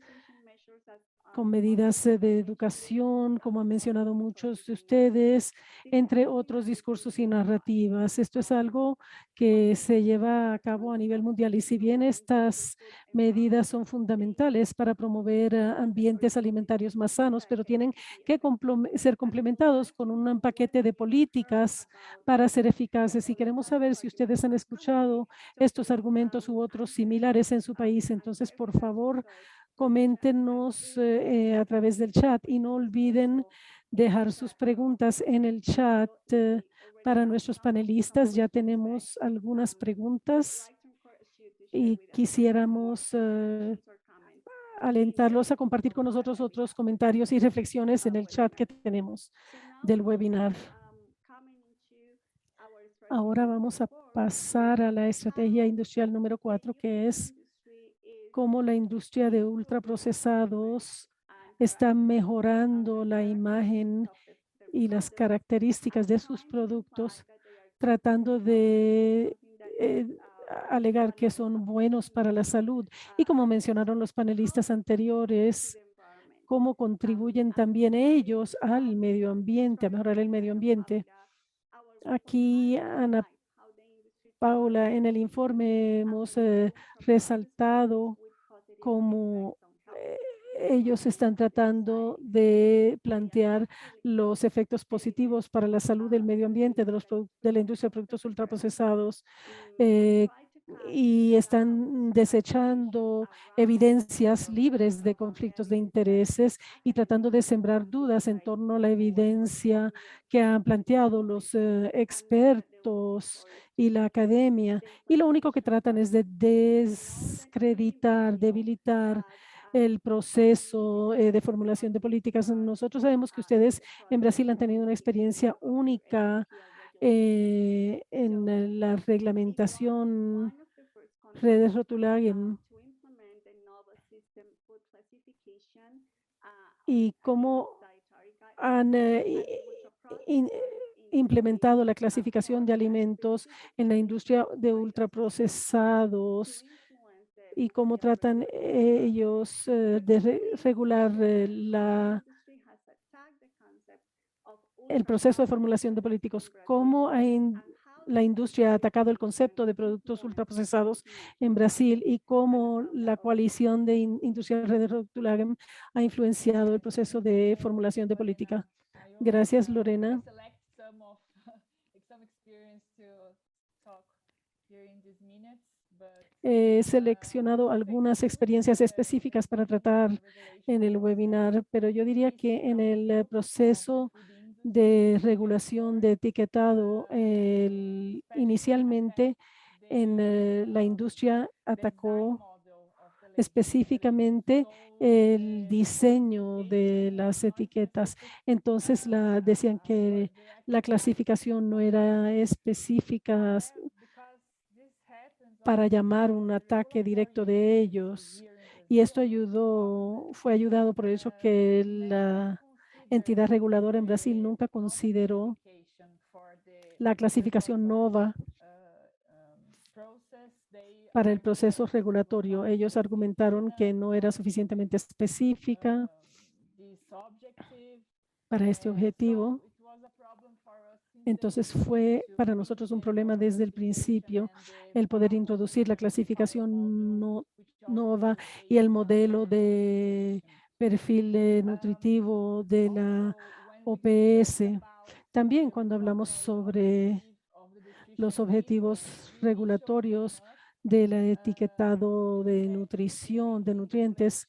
con medidas de educación, como han mencionado muchos de ustedes, entre otros discursos y narrativas. Esto es algo que se lleva a cabo a nivel mundial y si bien estas medidas son fundamentales para promover ambientes alimentarios más sanos, pero tienen que ser complementados con un paquete de políticas para ser eficaces. Y queremos saber si ustedes han escuchado estos argumentos u otros similares en su país. Entonces, por favor, coméntenos a través del chat y no olviden dejar sus preguntas en el chat para nuestros panelistas. Ya tenemos algunas preguntas y quisiéramos alentarlos a compartir con nosotros otros comentarios y reflexiones en el chat que tenemos del webinar. Ahora vamos a pasar a la estrategia industrial número 4, que es cómo la industria de ultraprocesados está mejorando la imagen y las características de sus productos, tratando de alegar que son buenos para la salud. Y como mencionaron los panelistas anteriores, cómo contribuyen también ellos al medio ambiente, a mejorar el medio ambiente. Aquí, Ana Paula, en el informe hemos resaltado cómo ellos están tratando de plantear los efectos positivos para la salud del medio ambiente de la industria de productos ultraprocesados y están desechando evidencias libres de conflictos de intereses y tratando de sembrar dudas en torno a la evidencia que han planteado los expertos y la academia. Y lo único que tratan es de descreditar, debilitar el proceso de formulación de políticas. Nosotros sabemos que ustedes en Brasil han tenido una experiencia única en la reglamentación redes Rotulagen y cómo han implementado la clasificación de alimentos en la industria de ultraprocesados y cómo tratan ellos de regular el proceso de formulación de políticos. Cómo la industria ha atacado el concepto de productos ultraprocesados en Brasil y cómo la coalición de industria de Rotulagen ha influenciado el proceso de formulación de política. Gracias, Lorena. He seleccionado algunas experiencias específicas para tratar en el webinar, pero yo diría que en el proceso de regulación de etiquetado, inicialmente en la industria atacó específicamente el diseño de las etiquetas. Entonces decían que la clasificación no era específica para llamar un ataque directo de ellos. Y esto fue ayudado por eso que la entidad reguladora en Brasil nunca consideró la clasificación NOVA para el proceso regulatorio. Ellos argumentaron que no era suficientemente específica para este objetivo. Entonces fue para nosotros un problema desde el principio el poder introducir la clasificación NOVA y el modelo de perfil nutritivo de la OPS. También cuando hablamos sobre los objetivos regulatorios del etiquetado de nutrición, de nutrientes,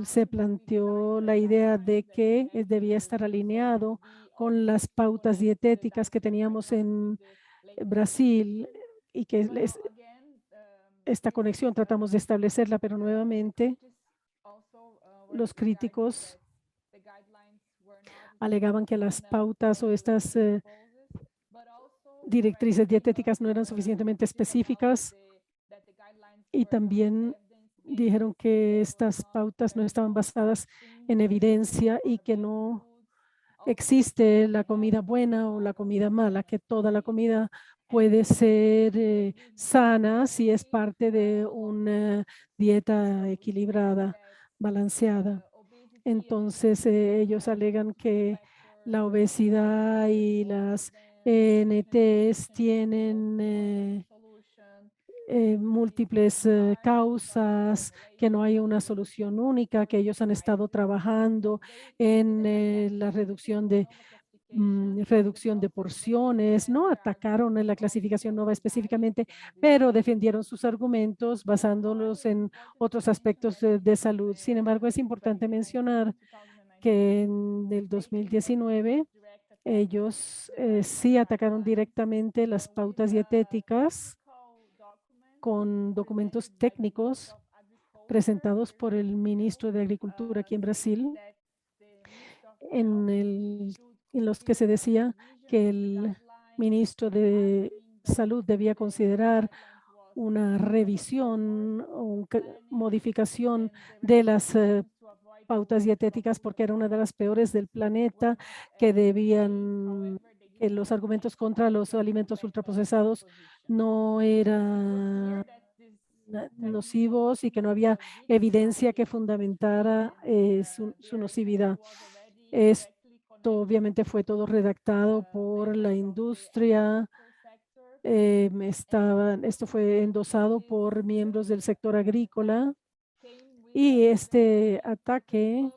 se planteó la idea de que debía estar alineado con las pautas dietéticas que teníamos en Brasil y que esta conexión tratamos de establecerla, pero nuevamente los críticos alegaban que las pautas o estas directrices dietéticas no eran suficientemente específicas y también dijeron que estas pautas no estaban basadas en evidencia y que no existe la comida buena o la comida mala, que toda la comida puede ser sana si es parte de una dieta equilibrada, balanceada. Entonces, ellos alegan que la obesidad y las ENTs tienen múltiples causas, que no hay una solución única, que ellos han estado trabajando en la reducción de porciones, no atacaron en la clasificación NOVA específicamente, pero defendieron sus argumentos basándolos en otros aspectos de salud. Sin embargo, es importante mencionar que en el 2019 ellos sí atacaron directamente las pautas dietéticas con documentos técnicos presentados por el ministro de Agricultura aquí en Brasil, en los que se decía que el ministro de Salud debía considerar una revisión o modificación de las pautas dietéticas porque era una de las peores del planeta, que los argumentos contra los alimentos ultraprocesados no eran nocivos y que no había evidencia que fundamentara su nocividad. Esto obviamente fue todo redactado por la industria. Esto fue endosado por miembros del sector agrícola y este ataque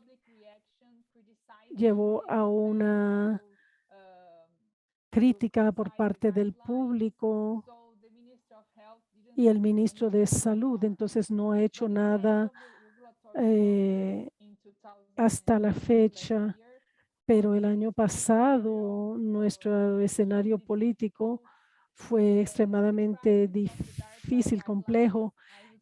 llevó a una crítica por parte del público y el ministro de Salud entonces no ha hecho nada hasta la fecha, pero el año pasado nuestro escenario político fue extremadamente difícil, complejo,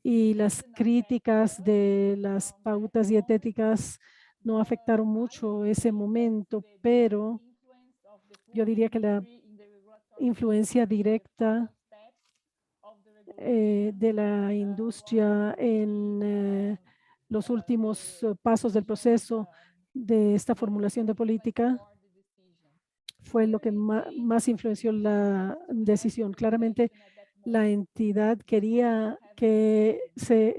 y las críticas de las pautas dietéticas no afectaron mucho ese momento, pero yo diría que la influencia directa de la industria en los últimos pasos del proceso de esta formulación de política fue lo que más influenció la decisión. Claramente, la entidad quería que se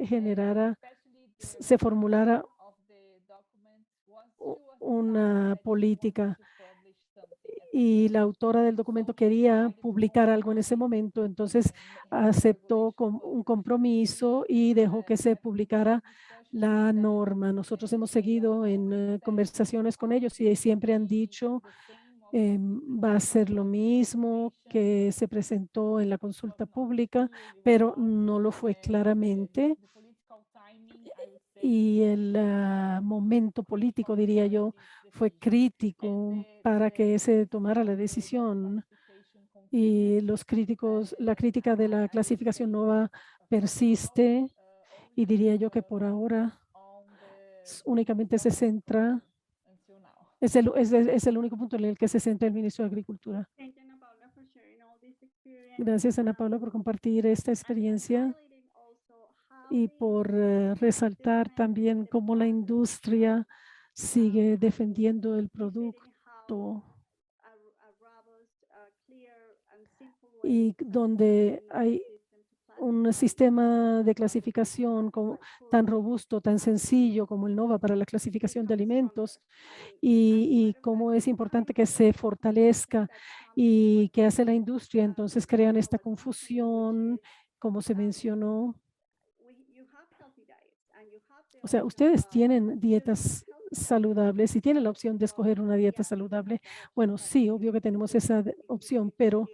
formulara una política y la autora del documento quería publicar algo en ese momento, entonces aceptó un compromiso y dejó que se publicara la norma. Nosotros hemos seguido en conversaciones con ellos y siempre han dicho Va a ser lo mismo que se presentó en la consulta pública, pero no lo fue claramente. Y el momento político, diría yo, fue crítico para que se tomara la decisión. Y los críticos, la crítica de la clasificación nova persiste, y diría yo que por ahora únicamente se centra, es el único punto en el que se centra el ministro de Agricultura. Gracias, Ana Paula, por compartir esta experiencia y por resaltar también cómo la industria sigue defendiendo el producto y donde hay un sistema de clasificación tan robusto, tan sencillo como el NOVA para la clasificación de alimentos, y cómo es importante que se fortalezca y que hace la industria. Entonces crean esta confusión, como se mencionó. O sea, ustedes tienen dietas saludables y tienen la opción de escoger una dieta saludable. Bueno, sí, obvio que tenemos esa opción, pero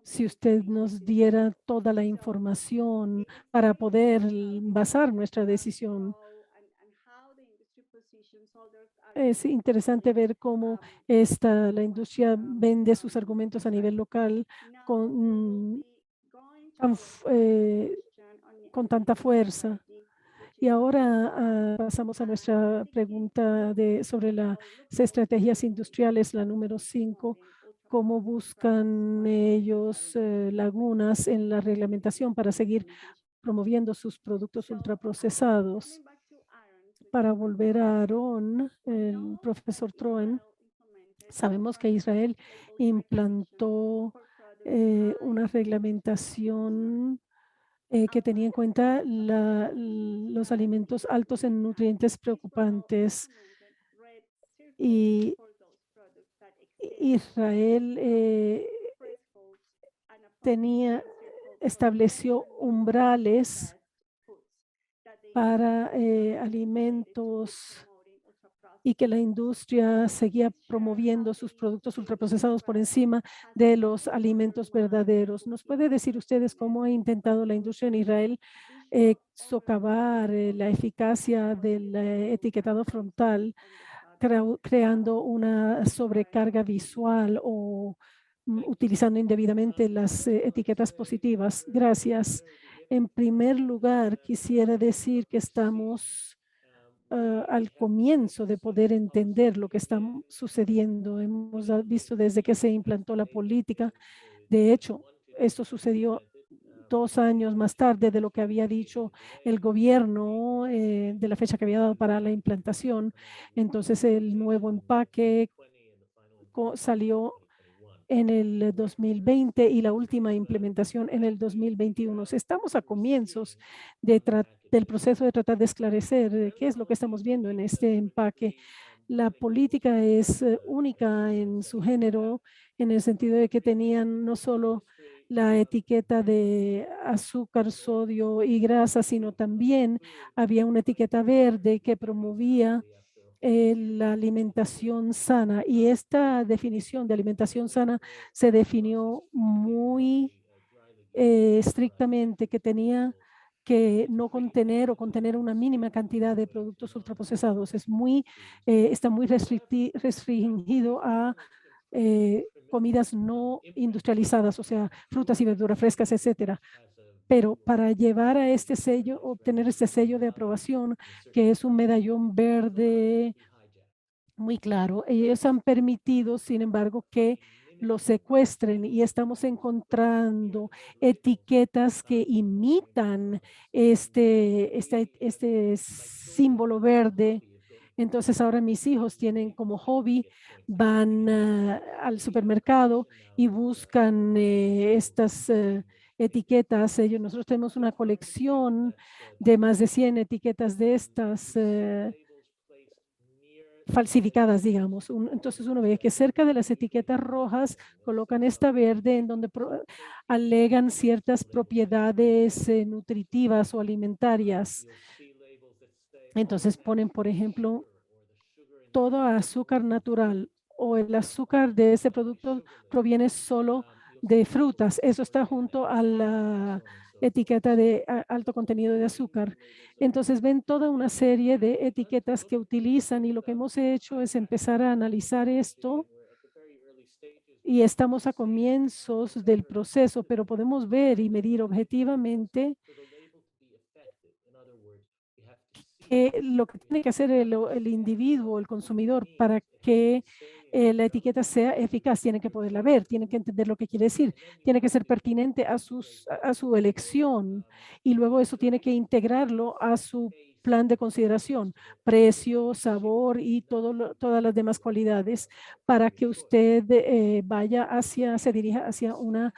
si usted nos diera toda la información para poder basar nuestra decisión. Es interesante ver cómo la industria vende sus argumentos a nivel local con, con tanta fuerza. Y ahora pasamos a nuestra pregunta sobre las estrategias industriales, la número 5. ¿Cómo buscan ellos lagunas en la reglamentación para seguir promoviendo sus productos ultraprocesados? Para volver a Aarón, el profesor Troen, sabemos que Israel implantó una reglamentación que tenía en cuenta los alimentos altos en nutrientes preocupantes, y Israel estableció umbrales para alimentos y que la industria seguía promoviendo sus productos ultraprocesados por encima de los alimentos verdaderos. ¿Nos puede decir ustedes cómo ha intentado la industria en Israel socavar la eficacia del etiquetado frontal, creando una sobrecarga visual o utilizando indebidamente las etiquetas positivas? Gracias. En primer lugar, quisiera decir que estamos al comienzo de poder entender lo que está sucediendo. Hemos visto desde que se implantó la política. De hecho, esto sucedió 2 años más tarde de lo que había dicho el gobierno, de la fecha que había dado para la implantación. Entonces, el nuevo empaque salió en el 2020 y la última implementación en el 2021. Estamos a comienzos del proceso de tratar de esclarecer qué es lo que estamos viendo en este empaque. La política es única en su género, en el sentido de que tenían no solo la etiqueta de azúcar, sodio y grasa, sino también había una etiqueta verde que promovía la alimentación sana, y esta definición de alimentación sana se definió muy estrictamente, que tenía que no contener o contener una mínima cantidad de productos ultraprocesados. Está muy restringido a comidas no industrializadas, o sea, frutas y verduras frescas, etcétera. Pero para llevar a este sello, obtener este sello de aprobación, que es un medallón verde muy claro, ellos han permitido, sin embargo, que lo secuestren, y estamos encontrando etiquetas que imitan este símbolo verde. Entonces ahora mis hijos tienen como hobby, van al supermercado y buscan estas etiquetas. Nosotros tenemos una colección de más de 100 etiquetas de estas falsificadas, digamos. Entonces uno ve que cerca de las etiquetas rojas colocan esta verde en donde alegan ciertas propiedades nutritivas o alimentarias. Entonces ponen, por ejemplo, todo azúcar natural o el azúcar de ese producto proviene solo de frutas. Eso está junto a la etiqueta de alto contenido de azúcar. Entonces ven toda una serie de etiquetas que utilizan y lo que hemos hecho es empezar a analizar esto y estamos a comienzos del proceso, pero podemos ver y medir objetivamente lo que tiene que hacer el individuo, el consumidor, para que la etiqueta sea eficaz. Tiene que poderla ver, tiene que entender lo que quiere decir, tiene que ser pertinente a su elección y luego eso tiene que integrarlo a su plan de consideración, precio, sabor y todas las demás cualidades para que usted se dirija hacia una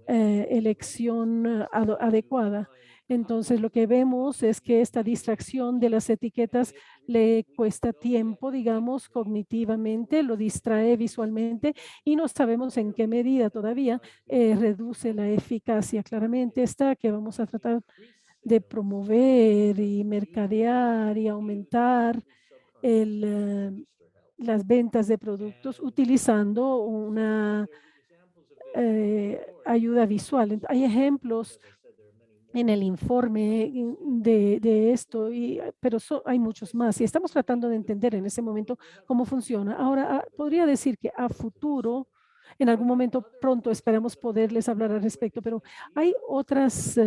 elección adecuada. Entonces, lo que vemos es que esta distracción de las etiquetas le cuesta tiempo, digamos, cognitivamente, lo distrae visualmente y no sabemos en qué medida todavía reduce la eficacia. Claramente está que vamos a tratar de promover y mercadear y aumentar las ventas de productos utilizando una ayuda visual. Hay ejemplos en el informe de esto, pero hay muchos más y estamos tratando de entender en ese momento cómo funciona. Ahora, podría decir que a futuro, en algún momento pronto esperamos poderles hablar al respecto, pero hay otras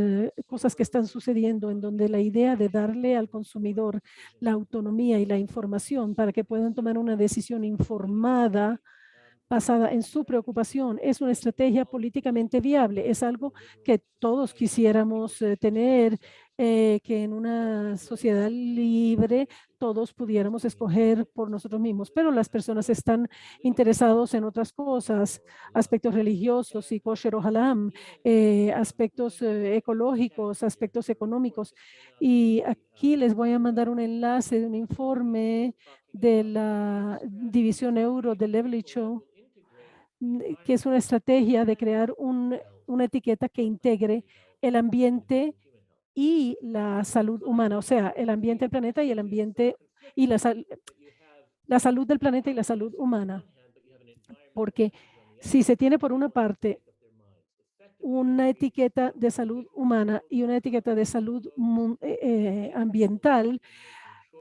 cosas que están sucediendo en donde la idea de darle al consumidor la autonomía y la información para que puedan tomar una decisión informada basada en su preocupación es una estrategia políticamente viable. Es algo que todos quisiéramos tener, que en una sociedad libre todos pudiéramos escoger por nosotros mismos, pero las personas están interesados en otras cosas, aspectos religiosos y kosher o halam, aspectos ecológicos, aspectos económicos. Y aquí les voy a mandar un enlace de un informe de la división euro del Leverage Show, que es una estrategia de crear una etiqueta que integre el ambiente y la salud humana, o sea, el ambiente del planeta y el ambiente y la salud del planeta y la salud humana. Porque si se tiene por una parte una etiqueta de salud humana y una etiqueta de salud ambiental,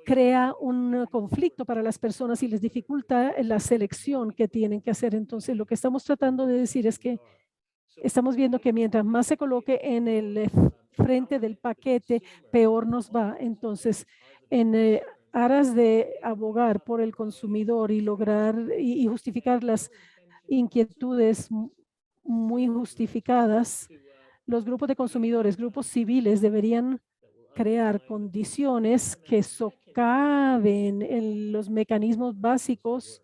crea un conflicto para las personas y les dificulta la selección que tienen que hacer. Entonces, lo que estamos tratando de decir es que estamos viendo que mientras más se coloque en el frente del paquete, peor nos va. Entonces, en aras de abogar por el consumidor y lograr y justificar las inquietudes muy justificadas, los grupos de consumidores, grupos civiles deberían crear condiciones que socaven en los mecanismos básicos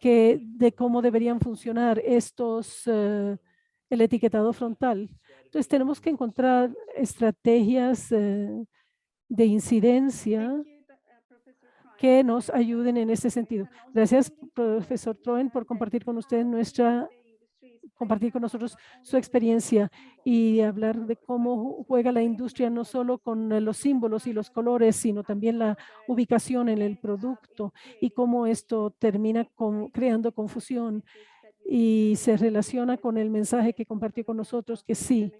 de cómo deberían funcionar el etiquetado frontal. Entonces tenemos que encontrar estrategias de incidencia que nos ayuden en ese sentido. Gracias, profesor Troen, por compartir con usted compartir con nosotros su experiencia y hablar de cómo juega la industria no solo con los símbolos y los colores, sino también la ubicación en el producto y cómo esto termina creando confusión y se relaciona con el mensaje que compartió con nosotros, que sí,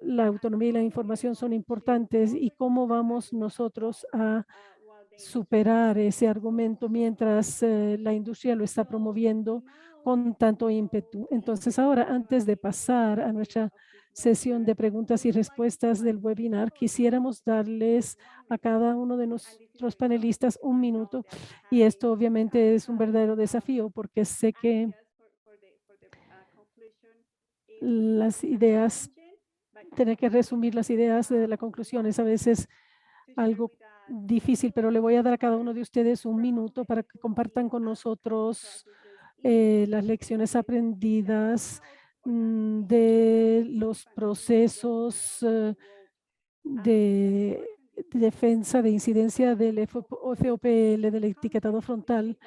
la autonomía y la información son importantes y cómo vamos nosotros a superar ese argumento mientras la industria lo está promoviendo con tanto ímpetu. Entonces, ahora, antes de pasar a nuestra sesión de preguntas y respuestas del webinar, quisiéramos darles a cada uno de nuestros panelistas un minuto. Y esto obviamente es un verdadero desafío porque sé que las ideas, tener que resumir las ideas de la conclusión es a veces algo difícil, pero le voy a dar a cada uno de ustedes un minuto para que compartan con nosotros las lecciones aprendidas de los procesos de defensa de incidencia del FOPL, del etiquetado frontal,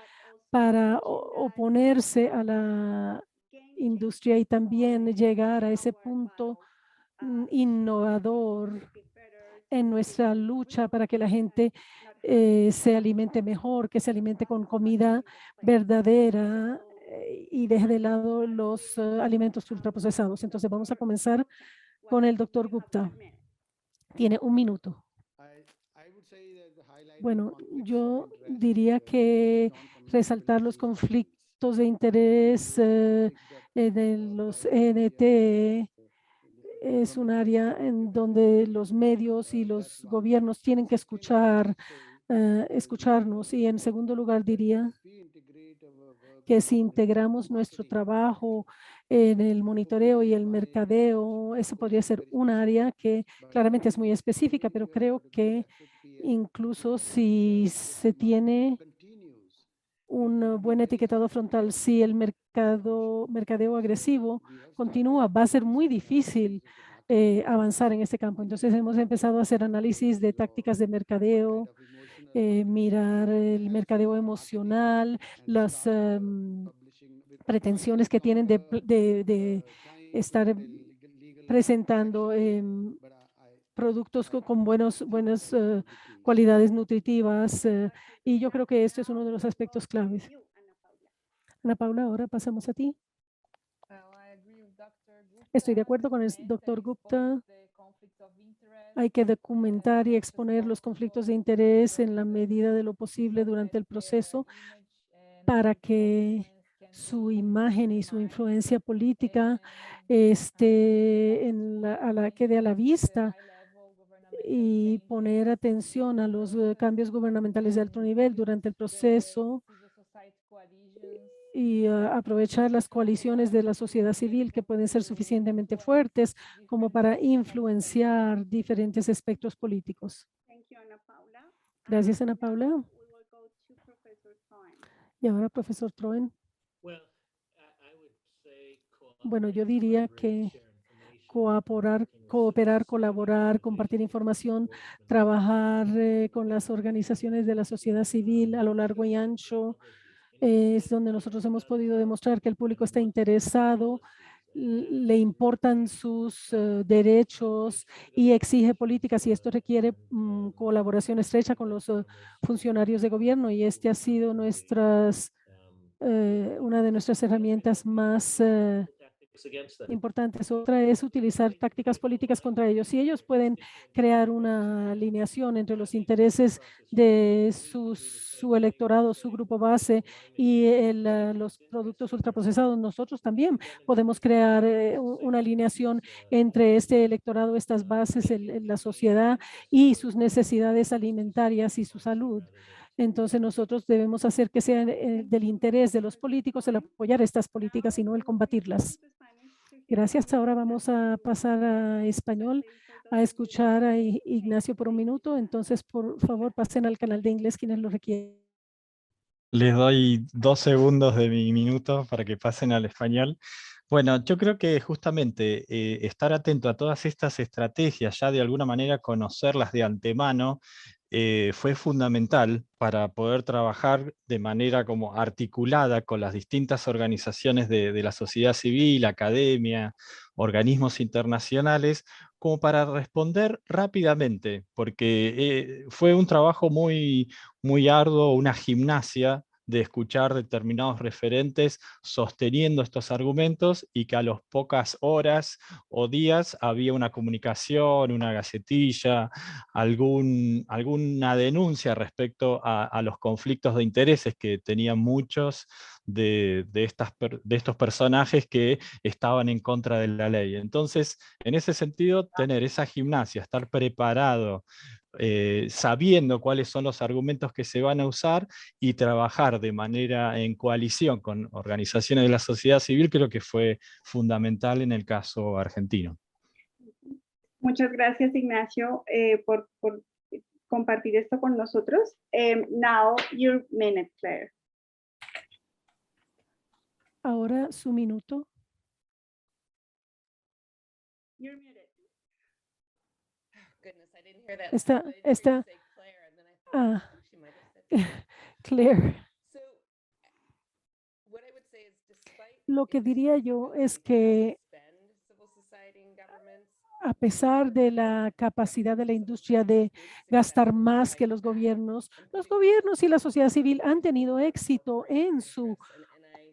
para oponerse a la industria y también llegar a ese punto innovador en nuestra lucha para que la gente se alimente mejor, que se alimente con comida verdadera y deje de lado los alimentos ultraprocesados. Entonces vamos a comenzar con el doctor Gupta. Tiene 1 minuto. Bueno, yo diría que resaltar los conflictos de interés de los ENT es un área en donde los medios y los gobiernos tienen que escucharnos. Y en segundo lugar diría que si integramos nuestro trabajo en el monitoreo y el mercadeo, eso podría ser un área que claramente es muy específica, pero creo que incluso si se tiene un buen etiquetado frontal, si el mercadeo agresivo continúa, va a ser muy difícil avanzar en este campo. Entonces hemos empezado a hacer análisis de tácticas de mercadeo, mirar el mercadeo emocional, las pretensiones que tienen de estar presentando productos con buenas cualidades nutritivas. Y yo creo que esto es uno de los aspectos claves. Ana Paula, ahora pasamos a ti. Estoy de acuerdo con el doctor Gupta. Hay que documentar y exponer los conflictos de interés en la medida de lo posible durante el proceso para que su imagen y su influencia política quede a la vista y poner atención a los cambios gubernamentales de alto nivel durante el proceso y aprovechar las coaliciones de la sociedad civil que pueden ser suficientemente fuertes como para influenciar diferentes espectros políticos. Gracias, Ana Paula. Y ahora, profesor Troen. Bueno, yo diría que cooperar, colaborar, compartir información, trabajar con las organizaciones de la sociedad civil a lo largo y ancho, es donde nosotros hemos podido demostrar que el público está interesado, le importan sus derechos y exige políticas, y esto requiere colaboración estrecha con los funcionarios de gobierno, y este ha sido una de nuestras herramientas más importantes. Otra es utilizar tácticas políticas contra ellos. Si ellos pueden crear una alineación entre los intereses de su electorado, su grupo base y los productos ultraprocesados, nosotros también podemos crear una alineación entre este electorado, estas bases, la sociedad y sus necesidades alimentarias y su salud. Entonces nosotros debemos hacer que sea del interés de los políticos el apoyar estas políticas y no el combatirlas. Gracias. Ahora vamos a pasar a español, a escuchar a Ignacio por 1 minuto. Entonces, por favor, pasen al canal de inglés quienes lo requieren. Les doy 2 segundos de mi minuto para que pasen al español. Bueno, yo creo que justamente estar atento a todas estas estrategias, ya de alguna manera conocerlas de antemano, fue fundamental para poder trabajar de manera como articulada con las distintas organizaciones de la sociedad civil, academia, organismos internacionales, como para responder rápidamente, porque fue un trabajo muy, muy arduo, una gimnasia de escuchar determinados referentes sosteniendo estos argumentos, y que a las pocas horas o días había una comunicación, una gacetilla, alguna denuncia respecto a los conflictos de intereses que tenían muchos de estos personajes que estaban en contra de la ley. Entonces, en ese sentido, tener esa gimnasia, estar preparado, sabiendo cuáles son los argumentos que se van a usar y trabajar de manera en coalición con organizaciones de la sociedad civil, creo que fue fundamental en el caso argentino. Muchas gracias, Ignacio, por compartir esto con nosotros. Now, your minute, Claire. Ahora su minuto. You're muted. Claire. Lo que diría yo es que a pesar de la capacidad de la industria de gastar más que los gobiernos y la sociedad civil han tenido éxito en su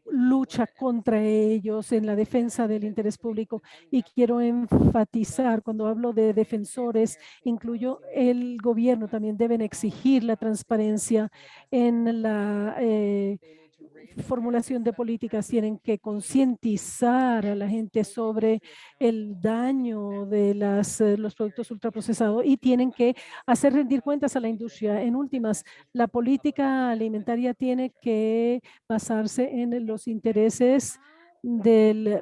lucha contra ellos, en la defensa del interés público. Y quiero enfatizar, cuando hablo de defensores, incluyo el gobierno, también deben exigir la transparencia en la formulación de políticas, tienen que concientizar a la gente sobre el daño de los productos ultraprocesados y tienen que hacer rendir cuentas a la industria. En últimas, la política alimentaria tiene que basarse en los intereses del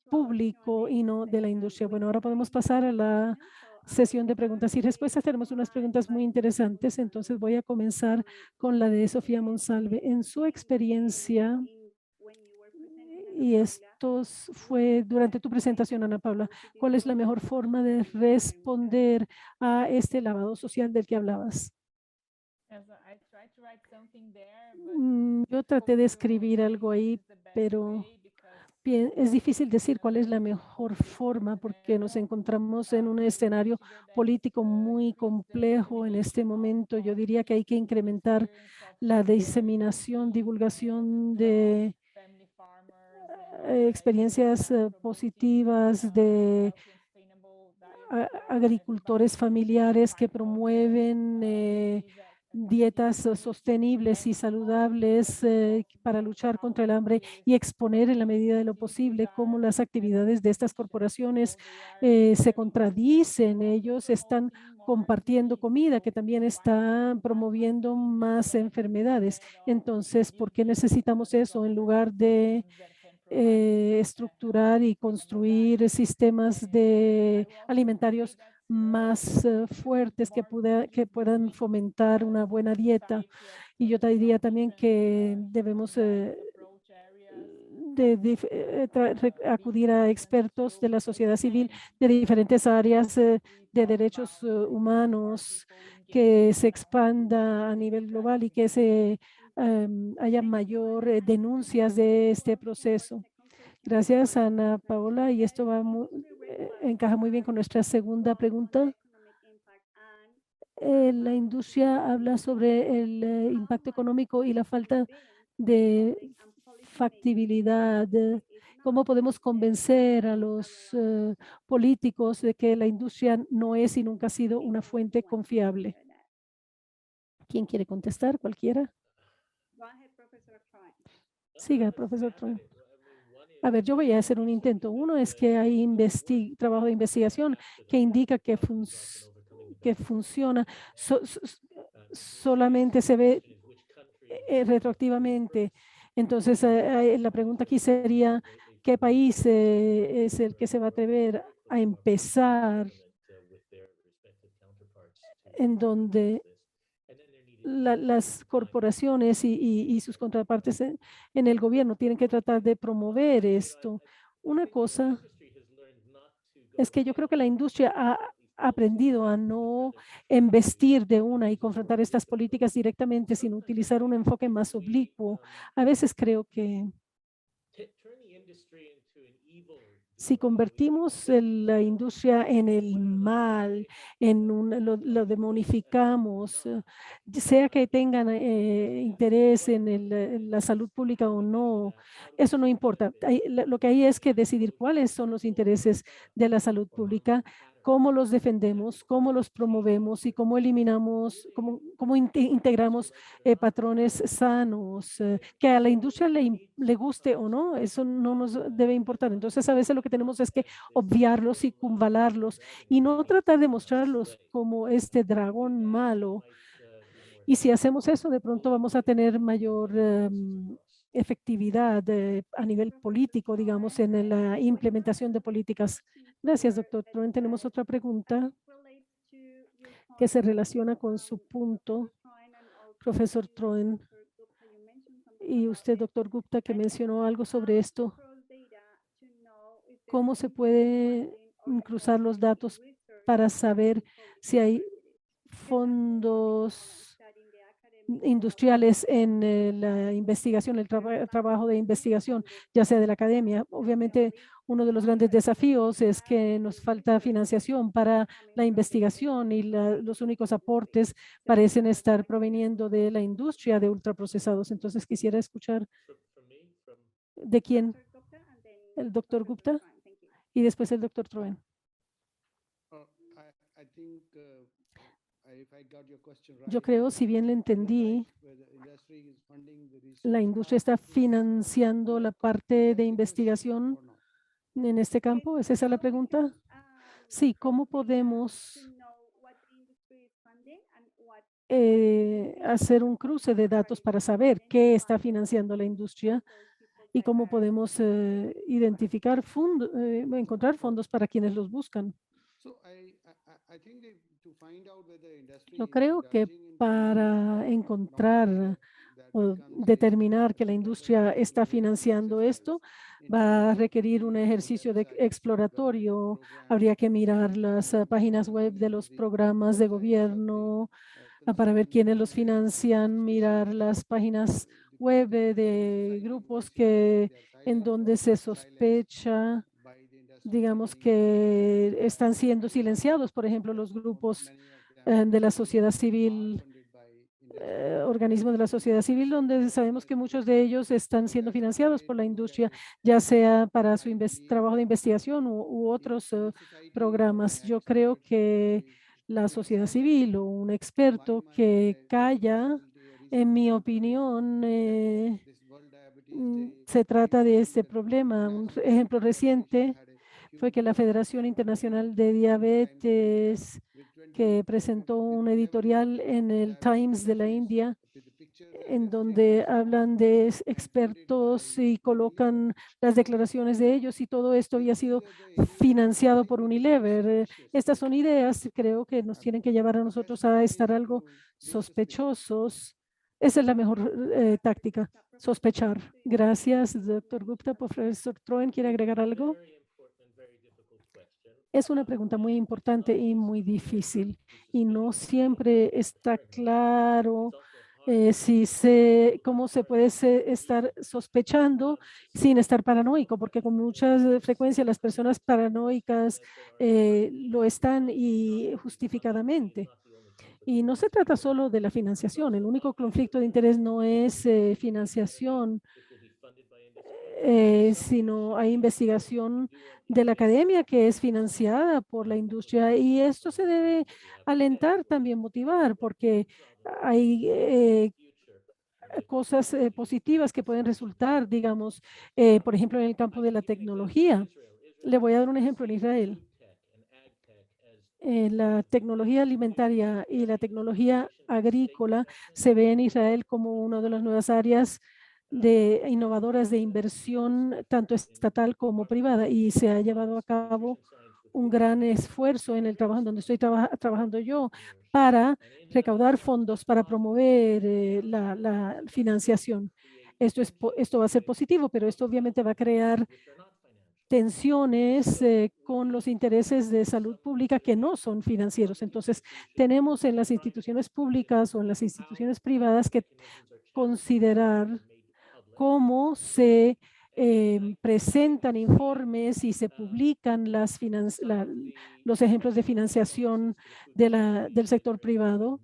público y no de la industria. Bueno, ahora podemos pasar a la sesión de preguntas y respuestas. Tenemos unas preguntas muy interesantes, entonces voy a comenzar con la de Sofía Monsalve. En su experiencia, y esto fue durante tu presentación, Ana Paula, ¿cuál es la mejor forma de responder a este lavado social del que hablabas? Yo traté de escribir algo ahí, pero es difícil decir cuál es la mejor forma porque nos encontramos en un escenario político muy complejo en este momento. Yo diría que hay que incrementar la diseminación, divulgación de experiencias positivas de agricultores familiares que promueven dietas sostenibles y saludables para luchar contra el hambre y exponer en la medida de lo posible cómo las actividades de estas corporaciones se contradicen. Ellos están compartiendo comida que también está promoviendo más enfermedades. Entonces, ¿por qué necesitamos eso en lugar de estructurar y construir sistemas alimentarios más fuertes que puedan fomentar una buena dieta? Y yo te diría también que debemos acudir a expertos de la sociedad civil de diferentes áreas de derechos humanos, que se expanda a nivel global y que haya mayor denuncias de este proceso. Gracias, Ana Paola. Y esto encaja muy bien con nuestra segunda pregunta. La industria habla sobre el impacto económico y la falta de factibilidad. ¿Cómo podemos convencer a los políticos de que la industria no es y nunca ha sido una fuente confiable? ¿Quién quiere contestar? ¿Cualquiera? Siga, profesor Troy. A ver, yo voy a hacer un intento. Uno es que hay trabajo de investigación que indica que funciona. Solamente se ve retroactivamente. Entonces, la pregunta aquí sería, ¿qué país es el que se va a atrever a empezar en donde las corporaciones y sus contrapartes en el gobierno tienen que tratar de promover esto? Una cosa es que yo creo que la industria ha aprendido a no embestir de una y confrontar estas políticas directamente, sino utilizar un enfoque más oblicuo. A veces creo que si convertimos la industria en el mal, lo demonificamos, sea que tengan interés en la salud pública o no, eso no importa. Lo que hay es que decidir cuáles son los intereses de la salud pública, cómo los defendemos, cómo los promovemos y cómo eliminamos, cómo integramos patrones sanos, que a la industria le guste o no, eso no nos debe importar. Entonces, a veces lo que tenemos es que obviarlos y cumbalarlos y no tratar de mostrarlos como este dragón malo. Y si hacemos eso, de pronto vamos a tener mayor efectividad a nivel político, digamos, en la implementación de políticas. Gracias, doctor Troen. Tenemos otra pregunta que se relaciona con su punto, profesor Troen. Y usted, doctor Gupta, que mencionó algo sobre esto. ¿Cómo se puede cruzar los datos para saber si hay fondos industriales en la investigación, el trabajo de investigación, ya sea de la academia. Obviamente, uno de los grandes desafíos es que nos falta financiación para la investigación y los únicos aportes parecen estar proveniendo de la industria de ultraprocesados. Entonces, quisiera escuchar de quién, el doctor Gupta y después el doctor Troen. Yo creo, si bien le entendí, la industria está financiando la parte de investigación en este campo. ¿Es esa la pregunta? Sí, ¿cómo podemos hacer un cruce de datos para saber qué está financiando la industria y cómo podemos identificar fondos, encontrar fondos para quienes los buscan? Yo creo que para encontrar o determinar que la industria está financiando esto, va a requerir un ejercicio exploratorio. Habría que mirar las páginas web de los programas de gobierno para ver quiénes los financian, mirar las páginas web de grupos en donde se sospecha, digamos, que están siendo silenciados, por ejemplo, los grupos de la sociedad civil, organismos de la sociedad civil, donde sabemos que muchos de ellos están siendo financiados por la industria, ya sea para su trabajo de investigación u otros programas. Yo creo que la sociedad civil o un experto que calla, en mi opinión, se trata de este problema. Un ejemplo reciente fue que la Federación Internacional de Diabetes, que presentó un editorial en el Times de la India, en donde hablan de expertos y colocan las declaraciones de ellos, y todo esto había sido financiado por Unilever. Estas son ideas, creo que nos tienen que llevar a nosotros a estar algo sospechosos. Esa es la mejor táctica, sospechar. Gracias, doctor Gupta. Profesor Troen, ¿quiere agregar algo? Es una pregunta muy importante y muy difícil, y no siempre está claro cómo se puede estar sospechando sin estar paranoico, porque con mucha frecuencia las personas paranoicas lo están, y justificadamente. Y no se trata solo de la financiación. El único conflicto de interés no es financiación, sino hay investigación de la academia que es financiada por la industria, y esto se debe alentar, también motivar, porque hay cosas positivas que pueden resultar, digamos, por ejemplo, en el campo de la tecnología. Le voy a dar un ejemplo en Israel. La tecnología alimentaria y la tecnología agrícola se ve en Israel como una de las nuevas áreas innovadoras de inversión, tanto estatal como privada, y se ha llevado a cabo un gran esfuerzo en el trabajo en donde estoy trabajando yo para recaudar fondos para promover la financiación. Esto va a ser positivo, pero esto obviamente va a crear tensiones con los intereses de salud pública que no son financieros. Entonces, tenemos en las instituciones públicas o en las instituciones privadas que considerar cómo se presentan informes y se publican los ejemplos de financiación del sector privado.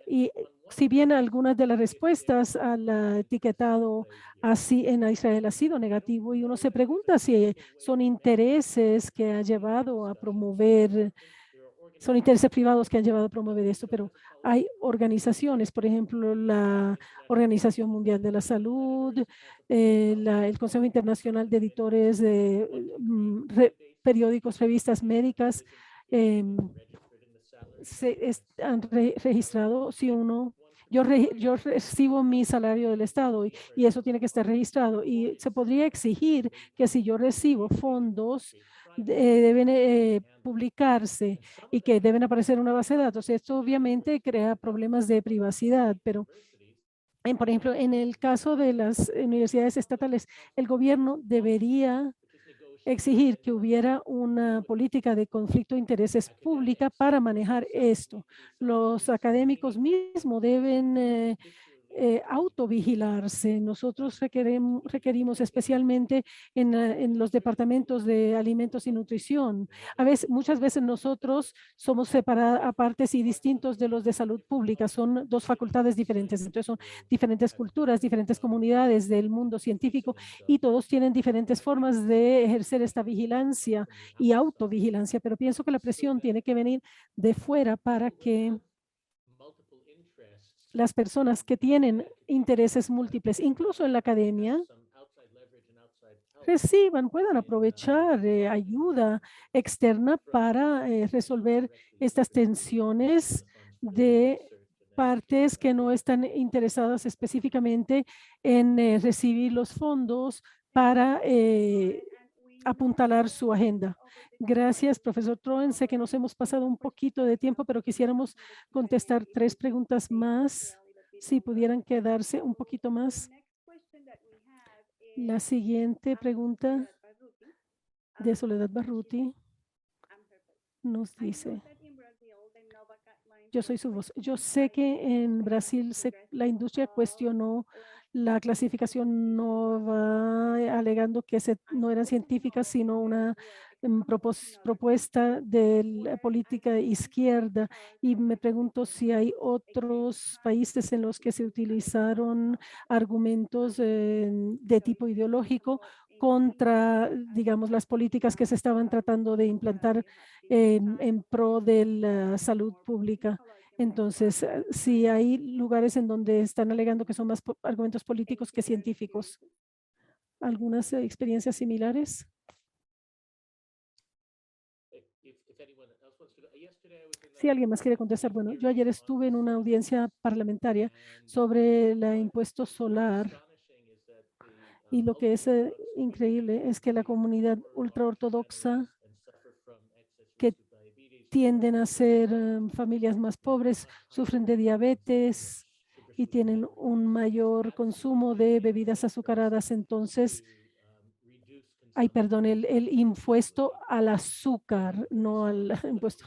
Y si bien algunas de las respuestas al etiquetado así en Israel ha sido negativo, y uno se pregunta si son intereses que ha llevado a promover, son intereses privados que han llevado a promover esto, pero hay organizaciones, por ejemplo, la Organización Mundial de la Salud, el Consejo Internacional de Editores de periódicos, revistas médicas, han registrado. Si yo recibo mi salario del Estado, y eso tiene que estar registrado, y se podría exigir que si yo recibo fondos deben publicarse y que deben aparecer en una base de datos. Esto obviamente crea problemas de privacidad, pero por ejemplo, en el caso de las universidades estatales, el gobierno debería exigir que hubiera una política de conflicto de intereses pública para manejar esto. Los académicos mismos deben autovigilarse. Nosotros requerimos especialmente en los departamentos de alimentos y nutrición. Muchas veces nosotros somos separados, apartes y distintos de los de salud pública. Son dos facultades diferentes. Entonces son diferentes culturas, diferentes comunidades del mundo científico y todos tienen diferentes formas de ejercer esta vigilancia y autovigilancia. Pero pienso que la presión tiene que venir de fuera para que las personas que tienen intereses múltiples, incluso en la academia, puedan aprovechar ayuda externa para resolver estas tensiones de partes que no están interesadas específicamente en recibir los fondos para apuntalar su agenda. Gracias, profesor Troen. Sé que nos hemos pasado un poquito de tiempo, pero quisiéramos contestar 3 preguntas más, si pudieran quedarse un poquito más. La siguiente pregunta de Soledad Barruti nos dice, yo soy su voz. Yo sé que en Brasil la industria cuestionó la clasificación NOVA, alegando que no eran científicas, sino una propuesta de la política izquierda. Y me pregunto si hay otros países en los que se utilizaron argumentos de tipo ideológico contra, digamos, las políticas que se estaban tratando de implantar en pro de la salud pública. Entonces, si hay lugares en donde están alegando que son más argumentos políticos que científicos. ¿Algunas experiencias similares? Si alguien más quiere contestar. Bueno, yo ayer estuve en una audiencia parlamentaria sobre el impuesto solar y lo que es increíble es que la comunidad ultraortodoxa, que tienden a ser familias más pobres, sufren de diabetes y tienen un mayor consumo de bebidas azucaradas. Entonces, el impuesto al azúcar, no al impuesto.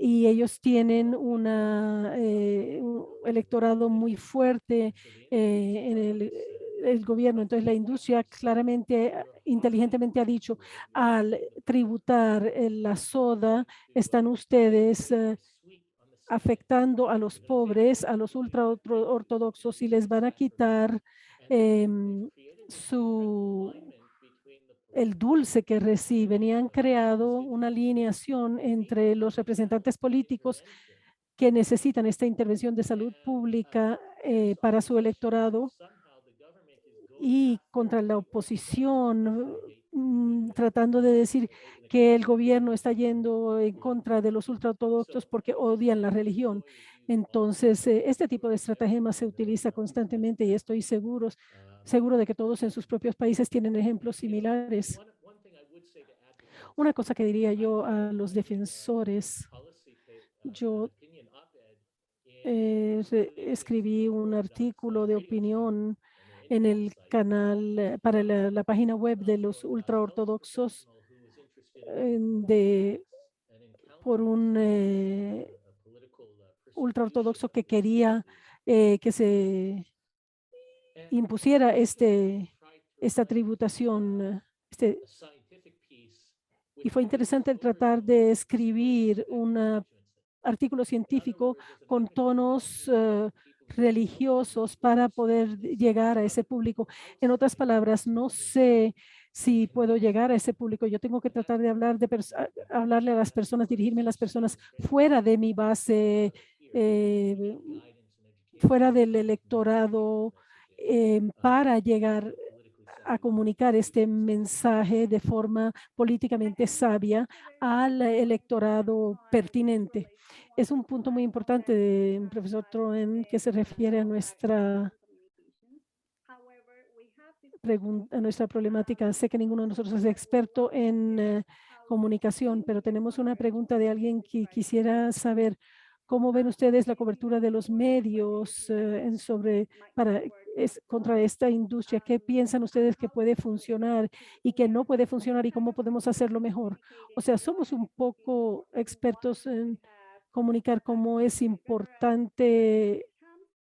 Y ellos tienen un electorado muy fuerte en el gobierno. Entonces, la industria claramente, inteligentemente ha dicho, al tributar la soda, están ustedes afectando a los pobres, a los ultraortodoxos, y les van a quitar el dulce que reciben, y han creado una alineación entre los representantes políticos que necesitan esta intervención de salud pública para su electorado y contra la oposición, tratando de decir que el gobierno está yendo en contra de los ultraortodoxos porque odian la religión. Entonces, este tipo de estratagema se utiliza constantemente y estoy seguro de que todos en sus propios países tienen ejemplos similares. Una cosa que diría yo a los defensores, yo escribí un artículo de opinión en el canal para la página web de los ultraortodoxos por un ultraortodoxo que quería que se impusiera esta tributación. Y fue interesante tratar de escribir un artículo científico con tonos religiosos para poder llegar a ese público. En otras palabras, no sé si puedo llegar a ese público. Yo tengo que tratar de hablarle a las personas, dirigirme a las personas fuera de mi base, fuera del electorado, para llegar a comunicar este mensaje de forma políticamente sabia al electorado pertinente. Es un punto muy importante, profesor Troen, que se refiere a nuestra problemática. Sé que ninguno de nosotros es experto en comunicación, pero tenemos una pregunta de alguien que quisiera saber cómo ven ustedes la cobertura de los medios contra esta industria? ¿Qué piensan ustedes que puede funcionar y que no puede funcionar y cómo podemos hacerlo mejor? O sea, somos un poco expertos en comunicar cómo es importante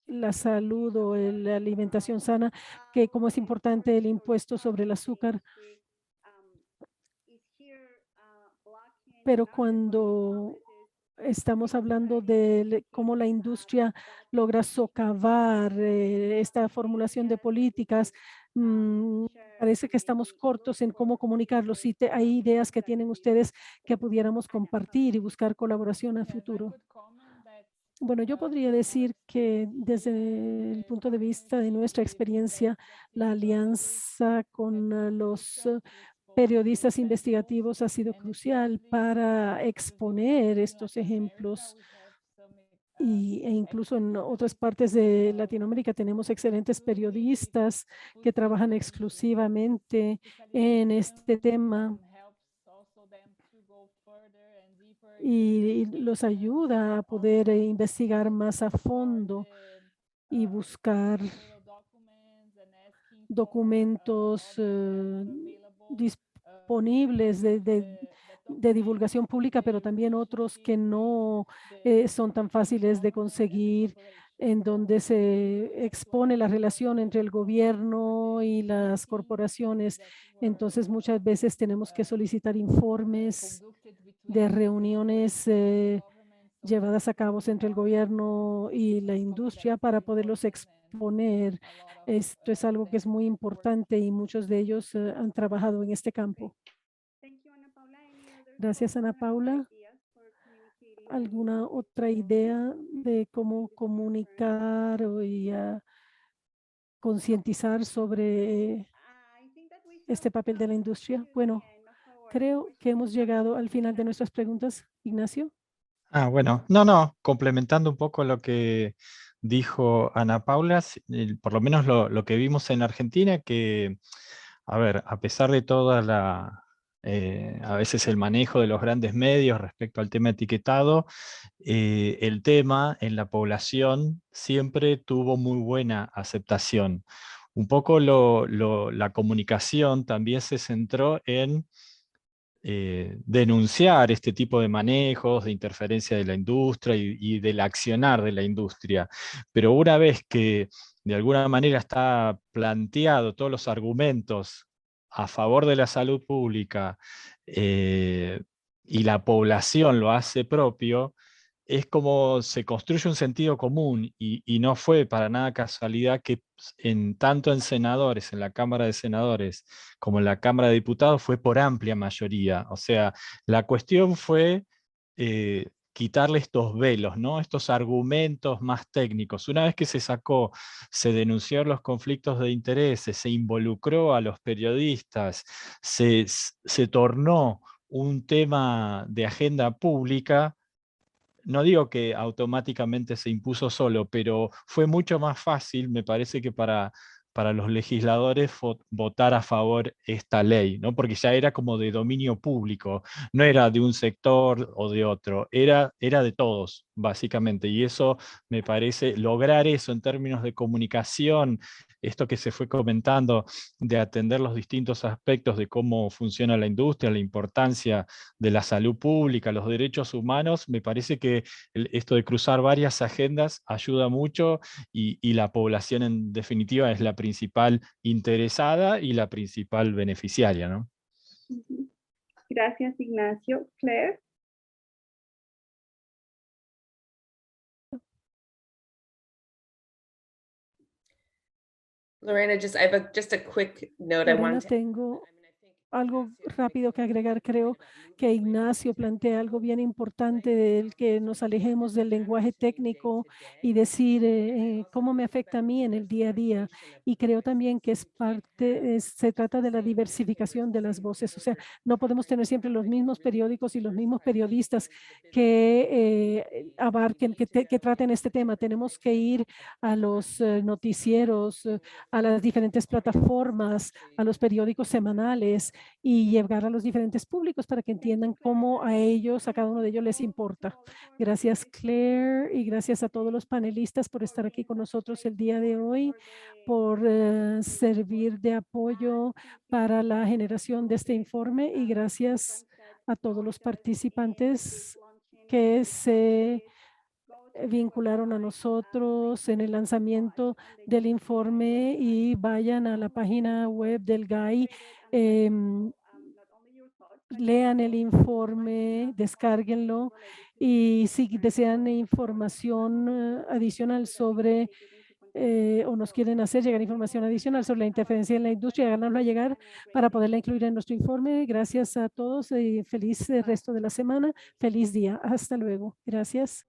la salud o la alimentación sana, que cómo es importante el impuesto sobre el azúcar. Pero cuando estamos hablando de cómo la industria logra socavar esta formulación de políticas, parece que estamos cortos en cómo comunicarlo. Si hay ideas que tienen ustedes que pudiéramos compartir y buscar colaboración a futuro. Bueno, yo podría decir que desde el punto de vista de nuestra experiencia, la alianza con los periodistas investigativos ha sido crucial para exponer estos ejemplos. E incluso en otras partes de Latinoamérica tenemos excelentes periodistas que trabajan exclusivamente en este tema y los ayuda a poder investigar más a fondo y buscar documentos disponibles de divulgación pública, pero también otros que no son tan fáciles de conseguir, en donde se expone la relación entre el gobierno y las corporaciones. Entonces, muchas veces tenemos que solicitar informes de reuniones llevadas a cabo entre el gobierno y la industria para poderlos exponer. Esto es algo que es muy importante y muchos de ellos han trabajado en este campo. Gracias, Ana Paula. ¿Alguna otra idea de cómo comunicar y concientizar sobre este papel de la industria? Bueno, creo que hemos llegado al final de nuestras preguntas. Ignacio. Bueno, no, complementando un poco lo que dijo Ana Paula, por lo menos lo que vimos en Argentina, que, a ver, a pesar de toda a veces el manejo de los grandes medios respecto al tema etiquetado, el tema en la población siempre tuvo muy buena aceptación. Un poco la comunicación también se centró en denunciar este tipo de manejos, de interferencia de la industria y del accionar de la industria. Pero una vez que de alguna manera está planteado todos los argumentos a favor de la salud pública y la población lo hace propio, es como se construye un sentido común y no fue para nada casualidad que tanto en senadores, en la Cámara de Senadores, como en la Cámara de Diputados fue por amplia mayoría. O sea, la cuestión fue quitarle estos velos, ¿no? Estos argumentos más técnicos. Una vez que se denunciaron los conflictos de intereses, se involucró a los periodistas, se tornó un tema de agenda pública. No digo que automáticamente se impuso solo, pero fue mucho más fácil, me parece, que para los legisladores votar a favor esta ley, ¿no? Porque ya era como de dominio público, no era de un sector o de otro, era de todos, básicamente. Y eso me parece, lograr eso en términos de comunicación, esto que se fue comentando, de atender los distintos aspectos de cómo funciona la industria, la importancia de la salud pública, los derechos humanos, me parece que esto de cruzar varias agendas ayuda mucho y la población en definitiva es la principal interesada y la principal beneficiaria, ¿no? Gracias, Ignacio. Claire. Lorena, I have just a quick note. Lorena, tengo algo rápido que agregar. Creo que Ignacio plantea algo bien importante del que nos alejemos del lenguaje técnico y decir cómo me afecta a mí en el día a día. Y creo también que se trata de la diversificación de las voces. O sea, no podemos tener siempre los mismos periódicos y los mismos periodistas que abarquen, que traten este tema. Tenemos que ir a los noticieros, a las diferentes plataformas, a los periódicos semanales y llegar a los diferentes públicos para que entiendan cómo a ellos, a cada uno de ellos les importa. Gracias, Claire, y gracias a todos los panelistas por estar aquí con nosotros el día de hoy, por servir de apoyo para la generación de este informe, y gracias a todos los participantes que se vincularon a nosotros en el lanzamiento del informe, y vayan a la página web del GAI, lean el informe, descárguenlo, y si desean información adicional sobre o nos quieren hacer llegar información adicional sobre la interferencia en la industria, háganosla llegar para poderla incluir en nuestro informe. Gracias a todos y feliz resto de la semana. Feliz día. Hasta luego. Gracias.